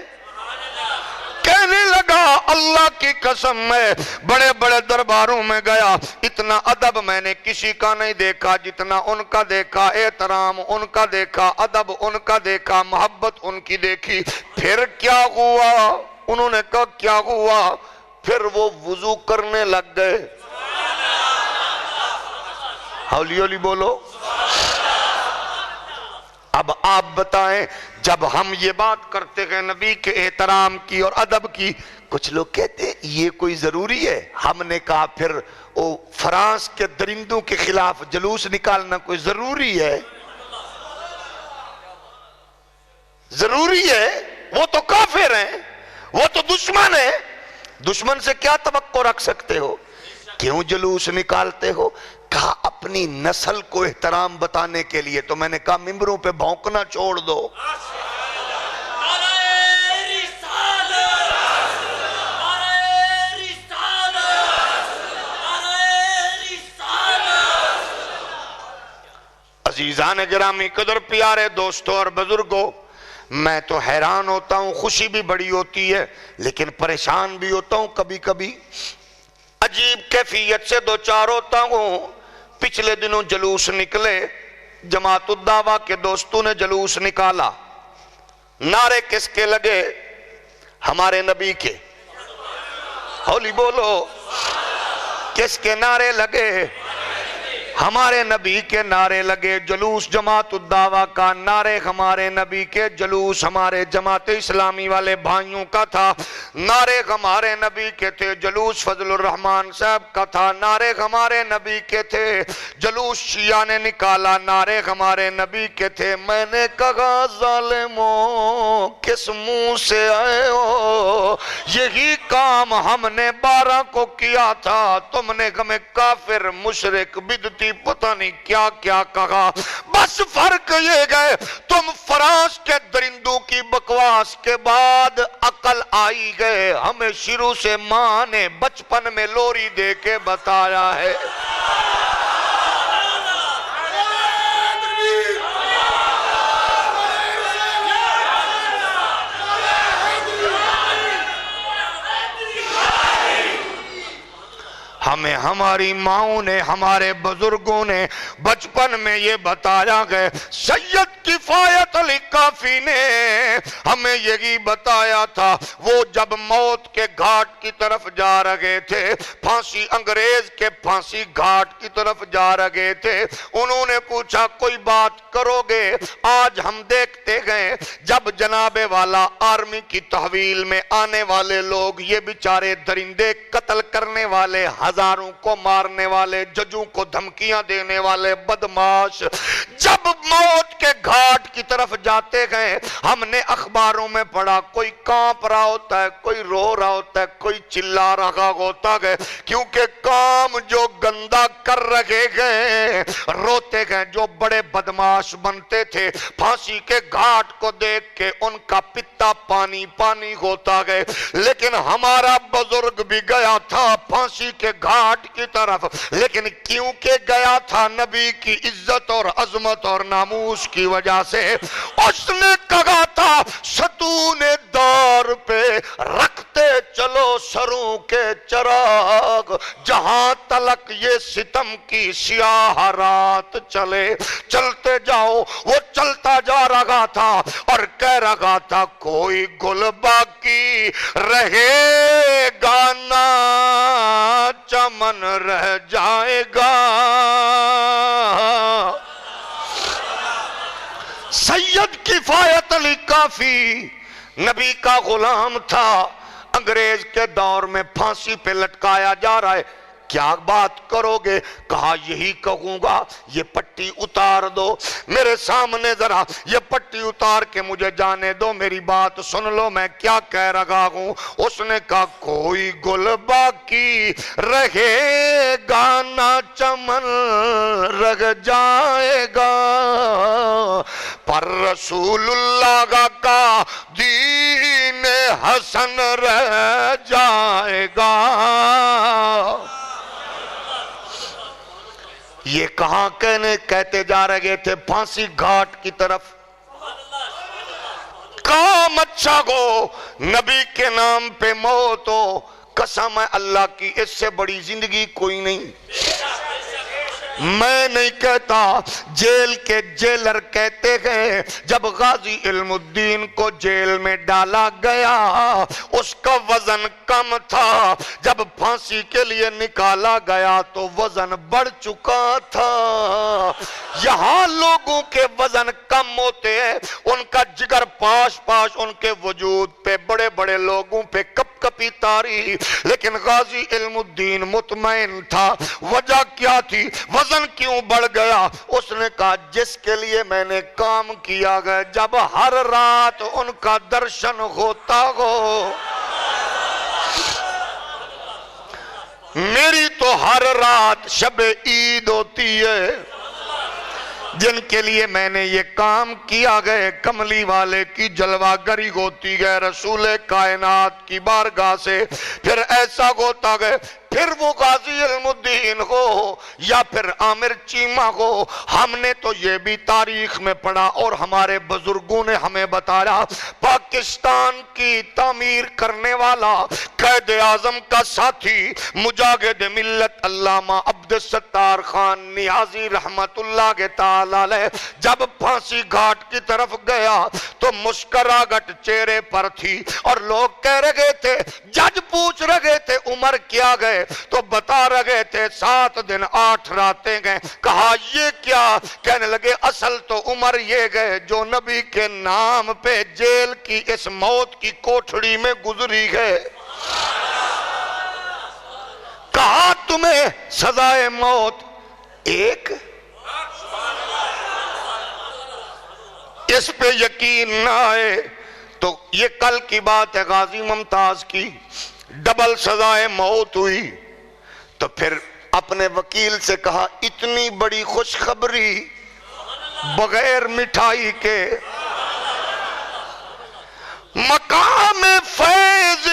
کہنے لگا اللہ کی قسم میں بڑے بڑے درباروں میں گیا، اتنا ادب میں نے کسی کا نہیں دیکھا جتنا ان کا دیکھا، احترام ان کا دیکھا، ادب ان کا دیکھا، محبت ان کی دیکھی۔ پھر کیا ہوا؟ انہوں نے کہا کیا ہوا؟ پھر وہ وضو کرنے لگ گئے۔ ہولی ہولی بولو۔ اب آپ بتائیں، جب ہم یہ بات کرتے ہیں نبی کے احترام کی اور ادب کی، کچھ لوگ کہتے ہیں یہ کوئی ضروری ہے؟ ہم نے کہا پھر فرانس کے درندوں کے خلاف جلوس نکالنا کوئی ضروری ہے؟ ضروری ہے؟ وہ تو کافر ہیں، وہ تو دشمن ہے، دشمن سے کیا توقع رکھ سکتے ہو؟ کیوں جلوس نکالتے ہو؟ کہا اپنی نسل کو احترام بتانے کے لیے۔ تو میں نے کہا ممبروں پہ بھونکنا چھوڑ دو۔ عزیزان گرامی، قدر پیارے دوستوں اور بزرگوں، میں تو حیران ہوتا ہوں، خوشی بھی بڑی ہوتی ہے لیکن پریشان بھی ہوتا ہوں، کبھی کبھی عجیب کیفیت سے دوچار ہوتا ہوں۔ پچھلے دنوں جلوس نکلے، جماعت الدعوہ کے دوستوں نے جلوس نکالا، نعرے کس کے لگے؟ ہمارے نبی کے۔ ہولی بولو۔ کس کے نعرے لگے؟ ہمارے نبی کے نعرے لگے۔ جلوس جماعت الدعوہ کا، نعرے ہمارے نبی کے، جلوس ہمارے جماعت اسلامی والے بھائیوں کا تھا، نعرے ہمارے نبی کے تھے۔ جلوس فضل الرحمان صاحب کا تھا، نعرے ہمارے نبی کے تھے۔ جلوس شیعہ نے نکالا، نعرے ہمارے نبی کے تھے۔ میں نے کہا ظالموں کس منہ سے آئے ہو؟ یہی کام ہم نے 12 کو کیا تھا، تم نے ہمیں کافر، مشرک، بدعتی، پتہ نہیں کیا کیا کہا۔ بس فرق یہ گئے تم فرانس کے درندوں کی بکواس کے بعد عقل آئی گئے، ہمیں شروع سے ماں نے بچپن میں لوری دے کے بتایا ہے۔ ہمیں ہماری ماؤں نے، ہمارے بزرگوں نے بچپن میں یہ بتایا گئے، سید کفایت علی کافی نے ہمیں یہی بتایا تھا۔ وہ جب موت کے گھاٹ کی طرف جا رہے تھے، پھانسی انگریز کے پھانسی گھاٹ کی طرف جا رہے تھے، انہوں نے پوچھا کوئی بات کرو گے؟ آج ہم دیکھتے گئے جب جناب والا آرمی کی تحویل میں آنے والے لوگ، یہ بیچارے درندے قتل کرنے والے، ہزاروں کو مارنے والے، ججوں کو دھمکیاں دینے والے بدماش، جب موت کے گھاٹ کی طرف جاتے گئے، ہم نے اخباروں میں پڑھا کوئی کانپ رہا ہوتا ہے، کوئی رو رہا ہوتا ہے، کوئی چلا رہا ہوتا ہے، کیونکہ کام جو گندا کر رہے گئے روتے گئے۔ جو بڑے بدماش بنتے تھے پھانسی کے گھاٹ کو دیکھ کے ان کا پتا پانی پانی ہوتا گئے، لیکن ہمارا بزرگ بھی گیا تھا پھانسی کے گھاٹ کی طرف، لیکن کیونکہ گیا تھا نبی کی عزت اور عظمت اور ناموس کی وجہ سے، اس نے کہا تھا ستون دار پہ رکھتے چلو سروں کے چراغ، جہاں تلک یہ ستم کی سیاہ رات چلے، چلتے جاؤ۔ وہ چلتا جا رہا تھا اور کہہ رہا تھا کوئی گل باقی رہے گا نہ چمن رہ جائے گا۔ سید کفایت علی کافی نبی کا غلام تھا، انگریز کے دور میں پھانسی پہ لٹکایا جا رہا ہے، کیا بات کرو گے؟ کہا یہی کہوں گا، یہ پٹی اتار دو میرے سامنے، ذرا یہ پٹی اتار کے مجھے جانے دو، میری بات سن لو میں کیا کہہ رہا ہوں۔ اس نے کہا کوئی گل باقی رہے گا نہ چمن رہ جائے گا، پر رسول اللہ کا دین حسن رہ جائے گا۔ یہ کہاں کہتے جا رہے تھے؟ پھانسی گھاٹ کی طرف۔ کام اچھا ہو، نبی کے نام پہ موت ہو، قسم ہے اللہ کی اس سے بڑی زندگی کوئی نہیں۔ میں نہیں کہتا، جیل کے جیلر کہتے گئے جب غازی علم الدین کو جیل میں ڈالا گیا اس کا وزن کم تھا، جب پھانسی کے لیے نکالا گیا تو وزن بڑھ چکا تھا۔ یہاں لوگوں کے وزن کم ہوتے ہیں، ان کا جگر پاش پاش، ان کے وجود پہ بڑے بڑے لوگوں پہ کپ کپی تاری، لیکن غازی علم الدین مطمئن تھا۔ وجہ کیا تھی؟ وزن کیوں بڑھ گیا؟ اس نے کہا جس کے لیے میں نے کام کیا گیا، جب ہر رات ان کا درشن ہوتا ہو، میری تو ہر رات شب عید ہوتی ہے، جن کے لیے میں نے یہ کام کیا گئے، کملی والے کی جلوہ گری ہوتی گئے رسول کائنات کی بارگاہ سے، پھر ایسا ہوتا گئے، پھر وہ غازی علم الدین ہو یا پھر عامر چیمہ ہو، ہم نے تو یہ بھی تاریخ میں پڑھا اور ہمارے بزرگوں نے ہمیں بتایا، پاکستان کی تعمیر کرنے والا قائد اعظم کا ساتھی مجاہد ملت علامہ عبدالستار خان نیازی رحمت اللہ تعالی علیہ جب پھانسی گھاٹ کی طرف گیا تو مسکراہٹ چہرے پر تھی، اور لوگ کہہ رہے تھے، جج پوچھ رہے تھے عمر کیا گئے تو بتا رہے تھے 7 دن 8 راتیں گئے۔ کہا یہ کیا؟ کہنے لگے اصل تو عمر یہ گئے جو نبی کے نام پہ جیل کی اس موت کی کوٹھڑی میں گزری گئے۔ کہا تمہیں سزائے موت ایک، اس پہ یقین نہ آئے تو یہ کل کی بات ہے، غازی ممتاز کی ڈبل سزائے موت ہوئی، تو پھر اپنے وکیل سے کہا اتنی بڑی خوشخبری بغیر مٹھائی کے، مقام فیض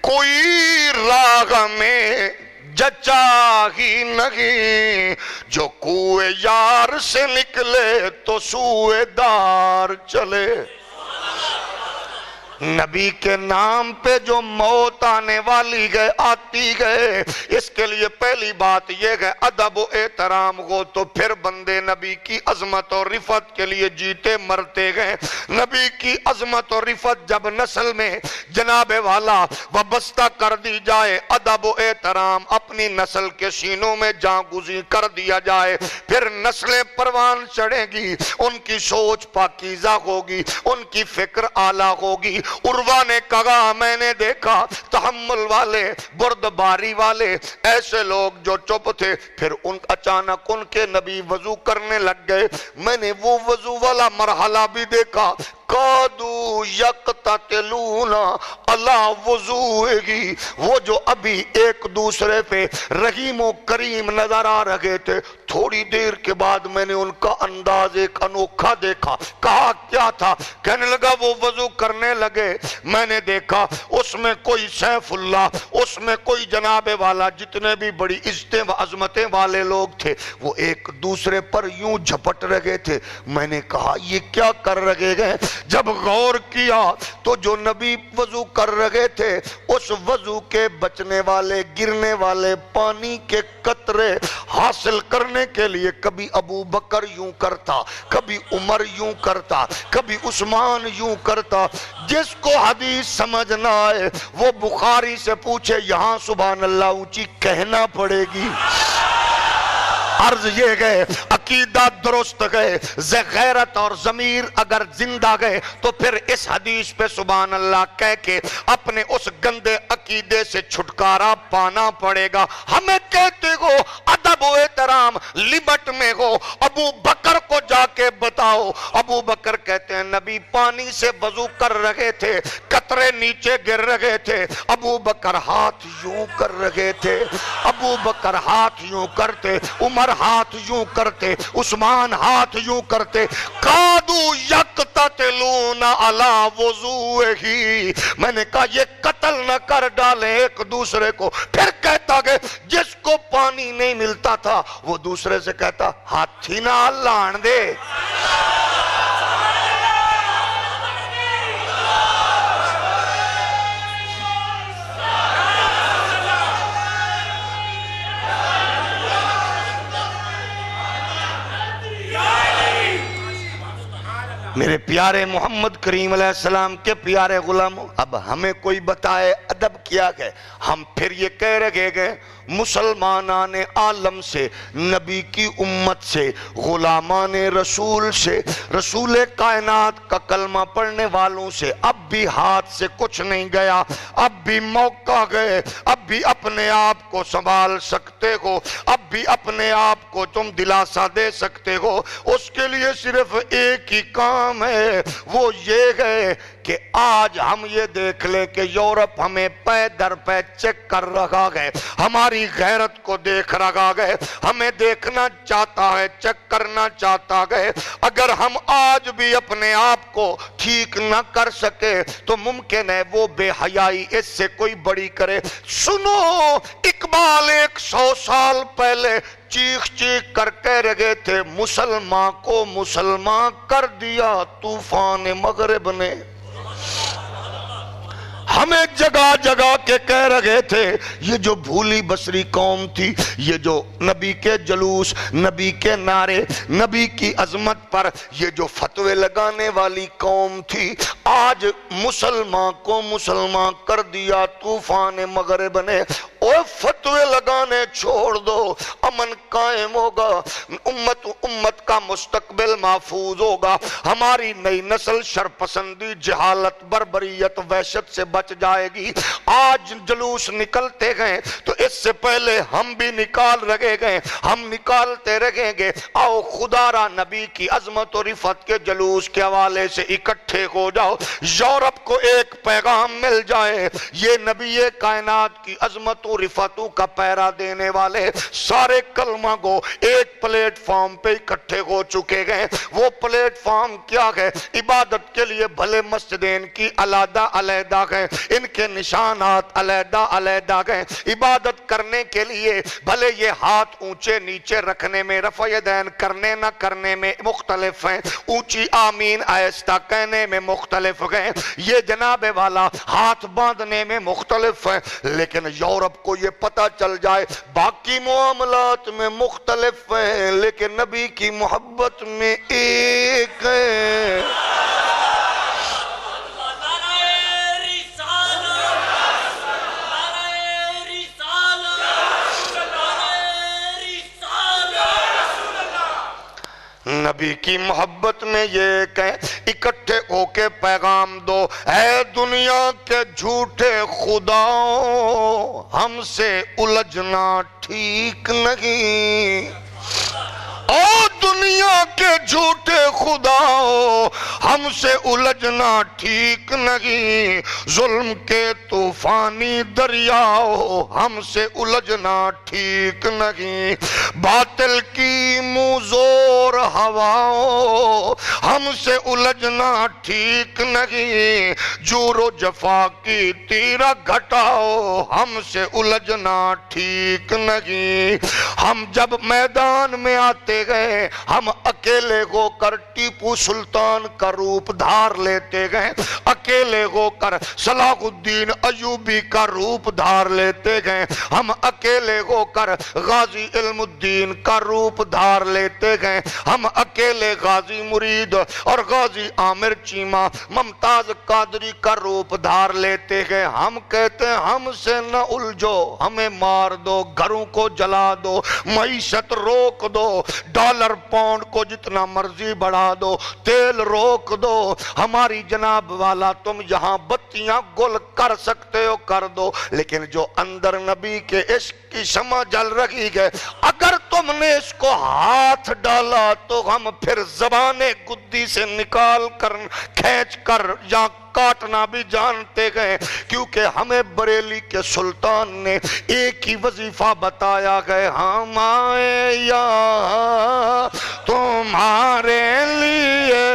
کوئی راہ میں جچا ہی نہیں، جو کوئے یار سے نکلے تو سوئے دار چلے۔ نبی کے نام پہ جو موت آنے والی گئے آتی گئے، اس کے لیے پہلی بات یہ ہے ادب و احترام ہو، تو پھر بندے نبی کی عظمت اور رفعت کے لیے جیتے مرتے گئے۔ نبی کی عظمت اور رفعت جب نسل میں جناب والا وابستہ کر دی جائے، ادب و احترام اپنی نسل کے سینوں میں جاں گزین کر دیا جائے، پھر نسلیں پروان چڑھیں گی، ان کی سوچ پاکیزہ ہوگی، ان کی فکر اعلیٰ ہوگی۔ عروہ نے کہا میں نے دیکھا تحمل والے، بردباری والے ایسے لوگ جو چپ تھے، پھر اچانک ان کے نبی وضو کرنے لگ گئے، میں نے وہ وضو والا مرحلہ بھی دیکھا، قادو یقتتلون علی وضوئہی، وہ جو ابھی ایک دوسرے پہ رحیم و کریم نظر آ رہے تھے، تھوڑی دیر کے بعد میں نے ان کا انداز ایک انوکھا دیکھا۔ کہا کیا تھا؟ کہنے لگا وہ وضو کرنے لگے، میں نے دیکھا اس میں کوئی سیف اللہ، اس میں کوئی جناب والا، جتنے بھی بڑی عزتیں و عظمتیں والے لوگ تھے وہ ایک دوسرے پر یوں جھپٹ رہے تھے۔ میں نے کہا یہ کیا کر رہے گئے؟ جب غور کیا تو جو نبی وضو کر رہے تھے اس وضو کے بچنے والے گرنے والے پانی کے قطرے حاصل کرنے کے لیے کبھی ابو بکر یوں کرتا، کبھی عمر یوں کرتا، کبھی عثمان یوں کرتا۔ جس کو حدیث سمجھ نہ آئے وہ بخاری سے پوچھے، یہاں سبحان اللہ اونچی کہنا پڑے گی۔ عرض یہ گئے عقیدہ درست گئے، غیرت اور ضمیر اگر زندہ گئے تو پھر اس حدیث پہ سبحان اللہ کہہ کے اپنے اس گندے عقیدے سے چھٹکارا پانا پڑے گا۔ ہمیں کہتے ہو ادب و احترام لمٹ میں ہو، ابو بکر کو جا کے بتاؤ۔ ابو بکر کہتے ہیں نبی پانی سے وضو کر رہے تھے، قطرے نیچے گر رہے تھے، ابو بکر ہاتھ یوں کر رہے تھے، ابو بکر ہاتھ یوں کرتے، عمر ہاتھ یوں کرتے، عثمان ہاتھ یوں کرتے، قادو یقتتلون علی وضوئہی۔ میں نے کہا یہ قتل نہ کر ڈالیں ایک دوسرے کو۔ پھر کہتا کہ جس کو پانی نہیں ملتا تھا وہ دوسرے سے کہتا ہاتھی نہ لان دے۔ میرے پیارے محمد کریم علیہ السلام کے پیارے غلاموں، اب ہمیں کوئی بتائے ادب کیا گئے؟ ہم پھر یہ کہہ رہے گئے مسلمانان عالم سے، نبی کی امت سے، غلامان رسول سے، رسول کائنات کا کلمہ پڑھنے والوں سے اب بھی ہاتھ سے کچھ نہیں گیا، اب بھی موقع گئے، اب بھی اپنے آپ کو سنبھال سکتے ہو، اب بھی اپنے آپ کو تم دلاسا دے سکتے ہو۔ اس کے لیے صرف ایک ہی کام ہے، وہ یہ ہے کہ آج ہم یہ دیکھ لیں کہ یورپ ہمیں پے در پے چیک کر رہا ہے، ہماری غیرت کو دیکھ رہا ہے، ہمیں دیکھنا چاہتا ہے، چیک کرنا چاہتا ہے۔ اگر ہم آج بھی اپنے آپ کو ٹھیک نہ کر سکے تو ممکن ہے وہ بے حیائی اس سے کوئی بڑی کرے۔ سنو اقبال 100 سال پہلے چیخ چیخ کر کہہ رہے تھے مسلمان کو مسلمان کر دیا طوفان مغرب نے۔ ہمیں جگہ جگہ کے کہہ رہے تھے یہ جو بھولی بصری قوم تھی، یہ جو نبی کے جلوس، نبی کے نعرے، نبی کی عظمت پر یہ جو فتوے لگانے والی قوم تھی، آج مسلمان کو مسلمان کر دیا طوفان مغرب نے۔ اور فتوے لگانے چھوڑ دو، امن قائم ہوگا، امت کا مستقبل محفوظ ہوگا، ہماری نئی نسل شرپسندی، جہالت، بربریت، وحشت سے بچ جائے گی۔ آج جلوس نکلتے گئے تو اس سے پہلے ہم بھی نکال رہے گئے، ہم نکالتے رہیں گے۔ آؤ خدا را نبی کی عظمت و رفعت کے جلوس کے حوالے سے اکٹھے ہو جاؤ، یورپ کو ایک پیغام مل جائے، یہ نبی کائنات کی عظمت و رفعتوں کا پیرا دینے والے سارے کلمہ گو ایک پلیٹ فارم پہ اکٹھے ہو چکے گئے۔ وہ پلیٹ فارم کیا ہے؟ عبادت کے لیے بھلے مسجدین کی علیحدہ علیحدہ گئے، ان کے نشانات علیحدہ علیحدہ گئے، عبادت خدمت کرنے کے لیے بھلے یہ ہاتھ اونچے نیچے رکھنے میں، رفع یدین کرنے نہ کرنے میں مختلف ہیں، اونچی آمین آہستہ کہنے میں مختلف ہیں، یہ جناب والا ہاتھ باندھنے میں مختلف ہیں، لیکن یورپ کو یہ پتہ چل جائے باقی معاملات میں مختلف ہیں لیکن نبی کی محبت میں ایک ہے۔ نبی کی محبت میں یہ کہ اکٹھے ہو کے پیغام دو، اے دنیا کے جھوٹے خداؤں ہم سے الجھنا ٹھیک نہیں، او دنیا کے جھوٹے خداؤں ہم سے الجھنا ٹھیک نہیں، ظلم کے طوفانی دریاؤ ہم سے الجھنا ٹھیک نہیں، باطل کی منہ زور ہواؤں ہم سے الجھنا ٹھیک نہیں، جور و جفا کی تیرہ گھٹاؤ ہم سے الجھنا ٹھیک نہیں۔ ہم جب میدان میں آتے گئے ہم اکیلے ہو کر ٹیپو سلطان کا روپ دھار لیتے گئے، اکیلے ہو کر صلاح الدین ایوبی کا روپ دھار لیتے گئے، ہم اکیلے ہو کر غازی علم الدین کا روپ دھار لیتے گئے، ہم اکیلے غازی مرید اور غازی عامر چیمہ ممتاز قادری کا روپ دھار لیتے گئے۔ ہم کہتے ہیں ہم سے نہ الجھو، ہمیں مار دو، گھروں کو جلا دو، معیشت روک دو، ڈالر پاؤنڈ کو جتنا مرضی بڑھا دو، تیل روک دو، ہماری جناب والا تم یہاں بتیاں گل کر سکتے ہو کر دو، لیکن جو اندر نبی کے عشق کی شمع جل رہی ہے اگر تم نے اس کو ہاتھ ڈالا تو ہم پھر زبان گدی سے نکال کر کھینچ کر یا کاٹنا بھی جانتے گئے، کیونکہ ہمیں بریلی کے سلطان نے ایک ہی وظیفہ بتایا گئے، ہم آئے یا تمہارے لیے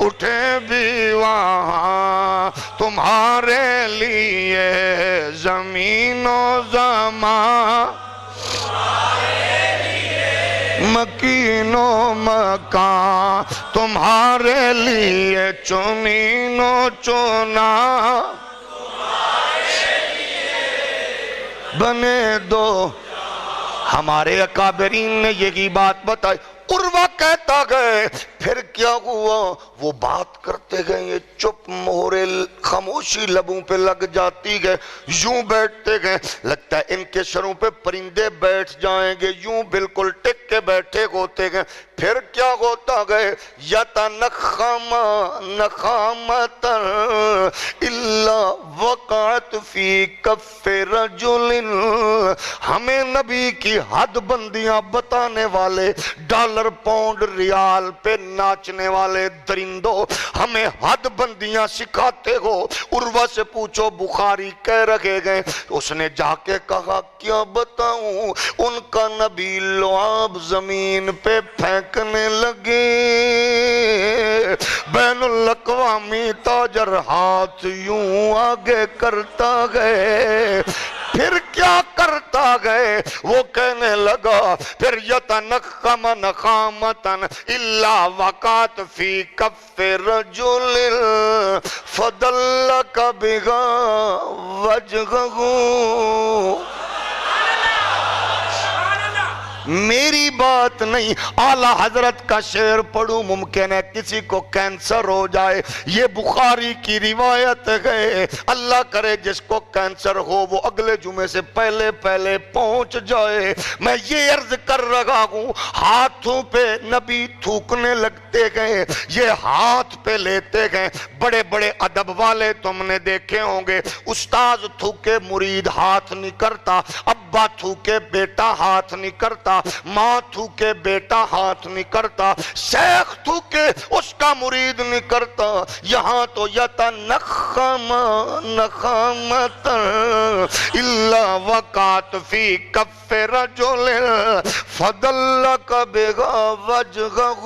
اٹھے بھی وہاں تمہارے لیے زمین و زمان، مکین و مکان تمہارے لیے، چنین و چنا بنے دو۔ ہمارے اکابرین نے یہی بات بتائی۔ عروہ کہتا گئے پھر کیا ہوا، وہ بات کرتے گئے، یہ چپ مہرے خاموشی لبوں پہ لگ جاتی گئے، یوں بیٹھتے گئے، لگتا ہے ان کے سروں پہ پرندے بیٹھ جائیں گے، یوں بالکل ٹک کے بیٹھے ہوتے گئے۔ پھر کیا ہوتا گئے، یَتَنَخَّمَ نَخَامَةً إِلَّا وَقَعَتْ فِي كَفِّ رَجُلٍ، ہمیں نبی کی حد بندیاں بتانے والے، ڈالر پاؤنڈ ریال پہ ناچنے والے درندوں، ہمیں حد بندیاں سکھاتے ہو۔ عروہ سے پوچھو، بخاری کہہ رکھے گئے، اس نے جا کے کہا کیا بتاؤں، ان کا نبی لعاب زمین پہ پھینکنے لگے، بین الاقوامی تاجر ہاتھ یوں آگے کرتا گئے، پھر کیا کرتا گئے، وہ کہنے لگا پھر یتنخم نخامتن الا وقعت فی کف رجل فدلک بغا وجہہ، میری بات نہیں، اعلیٰ حضرت کا شعر پڑھوں، ممکن ہے کسی کو کینسر ہو جائے، یہ بخاری کی روایت ہے، اللہ کرے جس کو کینسر ہو وہ اگلے جمعے سے پہلے پہلے پہنچ جائے۔ میں یہ عرض کر رہا ہوں، ہاتھوں پہ نبی تھوکنے لگتے گئے، یہ ہاتھ پہ لیتے گئے، بڑے بڑے ادب والے تم نے دیکھے ہوں گے، استاذ تھوکے مرید ہاتھ نہیں کرتا، ابا تھوکے بیٹا ہاتھ نہیں کرتا، ماں تھوکے بیٹا ہاتھ نہیں کرتا، شیخ تھوکے اس کا مرید نہیں کرتا، یہاں تو یتنخم نخامتا الا وقعت فی کف رجل فدلک بغا وجہہ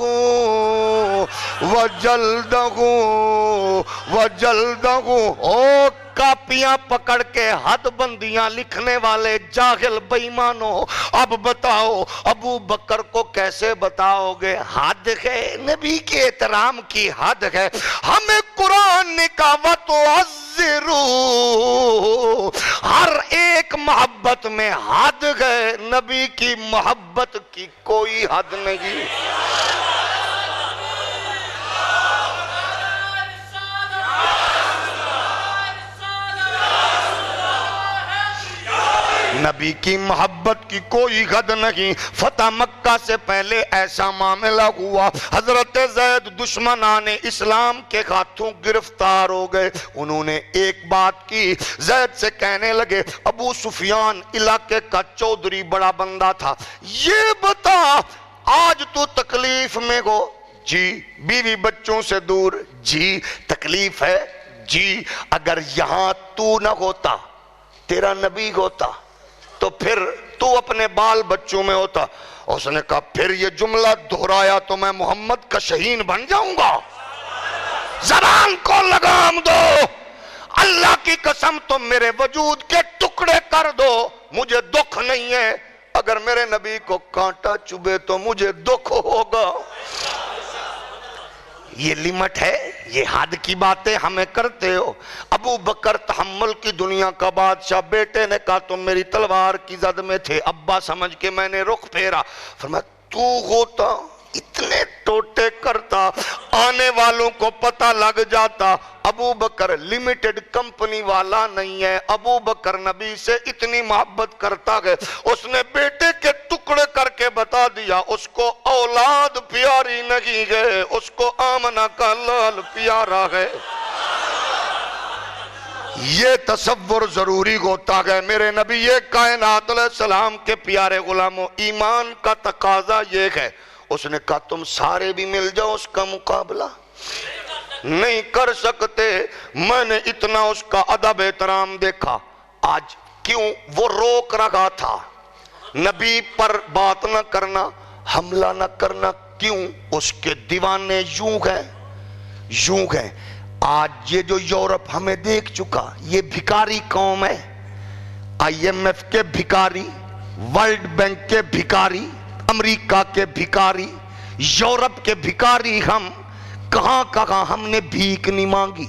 وجلدہ، او کاپیاں پکڑ کے حد بندیاں لکھنے والے جاہل بے ایمانوں، اب بتاؤ ابو بکر کو کیسے بتاؤ گے؟ حد ہے، نبی کے احترام کی حد ہے۔ ہمیں قرآن نے کہا وَتُعَزِّرُوا، ہر ایک محبت میں حد ہے، نبی کی محبت کی کوئی حد نہیں۔ نبی کی محبت کی کوئی حد نہیں۔ فتح مکہ سے پہلے ایسا معاملہ ہوا، حضرت زید دشمنان اسلام کے ہاتھوں گرفتار ہو گئے۔ انہوں نے ایک بات کی، زید سے کہنے لگے ابو سفیان علاقے کا چودھری بڑا بندہ تھا، یہ بتا آج تو تکلیف میں ہو؟ جی۔ بیوی بچوں سے دور؟ جی۔ تکلیف ہے؟ جی۔ اگر یہاں تو نہ ہوتا، تیرا نبی ہوتا، تو پھر تو اپنے بال بچوں میں ہوتا۔ اس نے کہا پھر یہ جملہ دہرایا تو میں محمد کا شہین بن جاؤں گا۔ زبان کو لگام دو، اللہ کی قسم تم میرے وجود کے ٹکڑے کر دو، مجھے دکھ نہیں ہے، اگر میرے نبی کو کانٹا چبھے تو مجھے دکھ ہوگا۔ یہ لمٹ ہے، یہ حد کی باتیں ہمیں کرتے ہو۔ ابو بکر تحمل کی دنیا کا بادشاہ، بیٹے نے کہا تم میری تلوار کی زد میں تھے، ابا سمجھ کے میں نے رخ پھیرا۔ فرمایا تو ہوتا اتنے ٹوٹے کرتا، آنے والوں کو پتہ لگ جاتا۔ ابو بکر لمیٹڈ کمپنی والا نہیں ہے، ابو بکر نبی سے اتنی محبت کرتا ہے، اس نے بیٹے کے ٹکڑے کر کے بتا دیا، اس کو اولاد پیاری نہیں ہے، اس کو آمنہ کا لال پیارا ہے۔ یہ تصور ضروری ہوتا ہے میرے نبی یہ کائنات علیہ السلام کے پیارے غلاموں، ایمان کا تقاضا یہ ہے۔ اس نے کہا تم سارے بھی مل جاؤ، اس کا مقابلہ نہیں کر سکتے۔ میں نے اتنا اس کا ادب احترام دیکھا۔ آج کیوں وہ روک رہا تھا نبی پر بات نہ کرنا، حملہ نہ کرنا، کیوں؟ اس کے دیوانے یوں ہیں۔ آج یہ جو یورپ ہمیں دیکھ چکا، یہ بھکاری قوم ہے، آئی ایم ایف کے بھکاری، ورلڈ بینک کے بھکاری، امریکہ کے بھکاری، یورپ کے بھکاری۔ ہم کہاں ہم نے بھیک نہیں مانگی،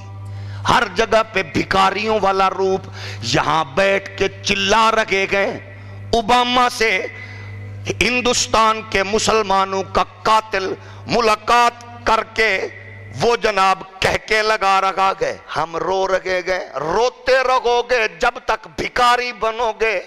ہر جگہ پہ بھکاریوں والا روپ۔ یہاں بیٹھ کے چلا رکھے گئے، اوباما سے ہندوستان کے مسلمانوں کا قاتل ملاقات کر کے وہ جناب کہہ کے لگا رکھا گئے، ہم رو رکھے گئے، روتے رہو گے جب تک بھکاری بنو گے،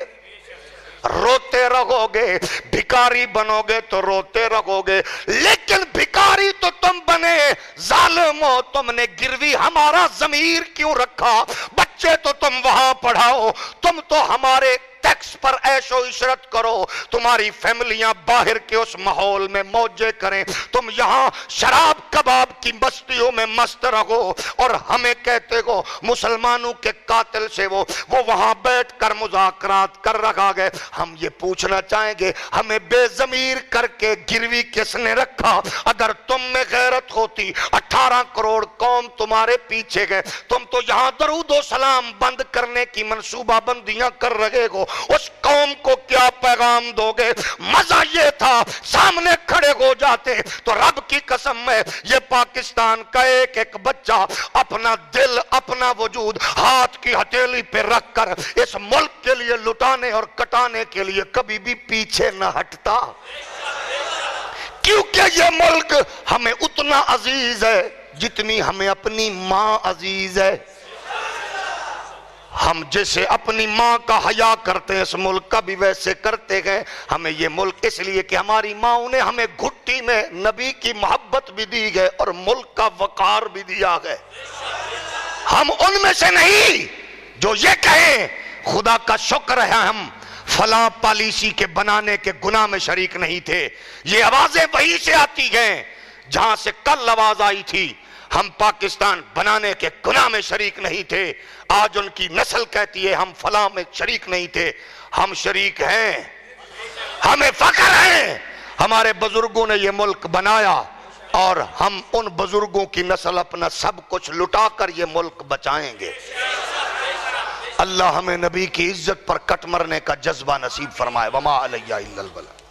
روتے رہو گے، بھکاری بنو گے تو روتے رہو گے۔ لیکن بھکاری تو تم بنے، ظالم ہو، تم نے گروی ہمارا ضمیر کیوں رکھا؟ بچے تو تم وہاں پڑھاؤ، تم تو ہمارے ٹیکس پر عیش و عشرت کرو، تمہاری فیملیاں باہر کے اس ماحول میں موجے کریں، تم یہاں شراب کباب کی بستیوں میں مست رہو، اور ہمیں کہتے ہو مسلمانوں کے قاتل سے وہ وہاں بیٹھ کر مذاکرات کر رکھا گئے۔ ہم یہ پوچھنا چاہیں گے ہمیں بے ضمیر کر کے گروی کس نے رکھا؟ اگر تم میں غیرت ہوتی، 18 کروڑ قوم تمہارے پیچھے گئے، تم تو یہاں درود و سلام بند کرنے کی منصوبہ بندیاں کر رہے ہو، اس قوم کو کیا پیغام دو گے؟ مزہ یہ تھا سامنے کھڑے ہو جاتے تو رب کی قسم ہے یہ پاکستان کا ایک ایک بچہ اپنا دل اپنا وجود ہاتھ کی ہتھیلی پہ رکھ کر اس ملک کے لیے لٹانے اور کٹانے کے لیے کبھی بھی پیچھے نہ ہٹتا، کیونکہ یہ ملک ہمیں اتنا عزیز ہے جتنی ہمیں اپنی ماں عزیز ہے۔ ہم جیسے اپنی ماں کا حیا کرتے ہیں اس ملک کا بھی ویسے کرتے گئے۔ ہمیں یہ ملک اس لیے کہ ہماری ماں نے ہمیں گھٹی میں نبی کی محبت بھی دی گئے اور ملک کا وقار بھی دیا گئے۔ ہم ان میں سے نہیں جو یہ کہیں خدا کا شکر ہے ہم فلاں پالیسی کے بنانے کے گناہ میں شریک نہیں تھے۔ یہ آوازیں وہی سے آتی ہیں جہاں سے کل آواز آئی تھی ہم پاکستان بنانے کے گناہ میں شریک نہیں تھے۔ آج ان کی نسل کہتی ہے ہم فلاں میں شریک نہیں تھے۔ ہم شریک ہیں، ہمیں فخر ہے، ہمارے بزرگوں نے یہ ملک بنایا اور ہم ان بزرگوں کی نسل اپنا سب کچھ لٹا کر یہ ملک بچائیں گے۔ اللہ ہمیں نبی کی عزت پر کٹ مرنے کا جذبہ نصیب فرمائے۔ وما علیہ الا البلاغ۔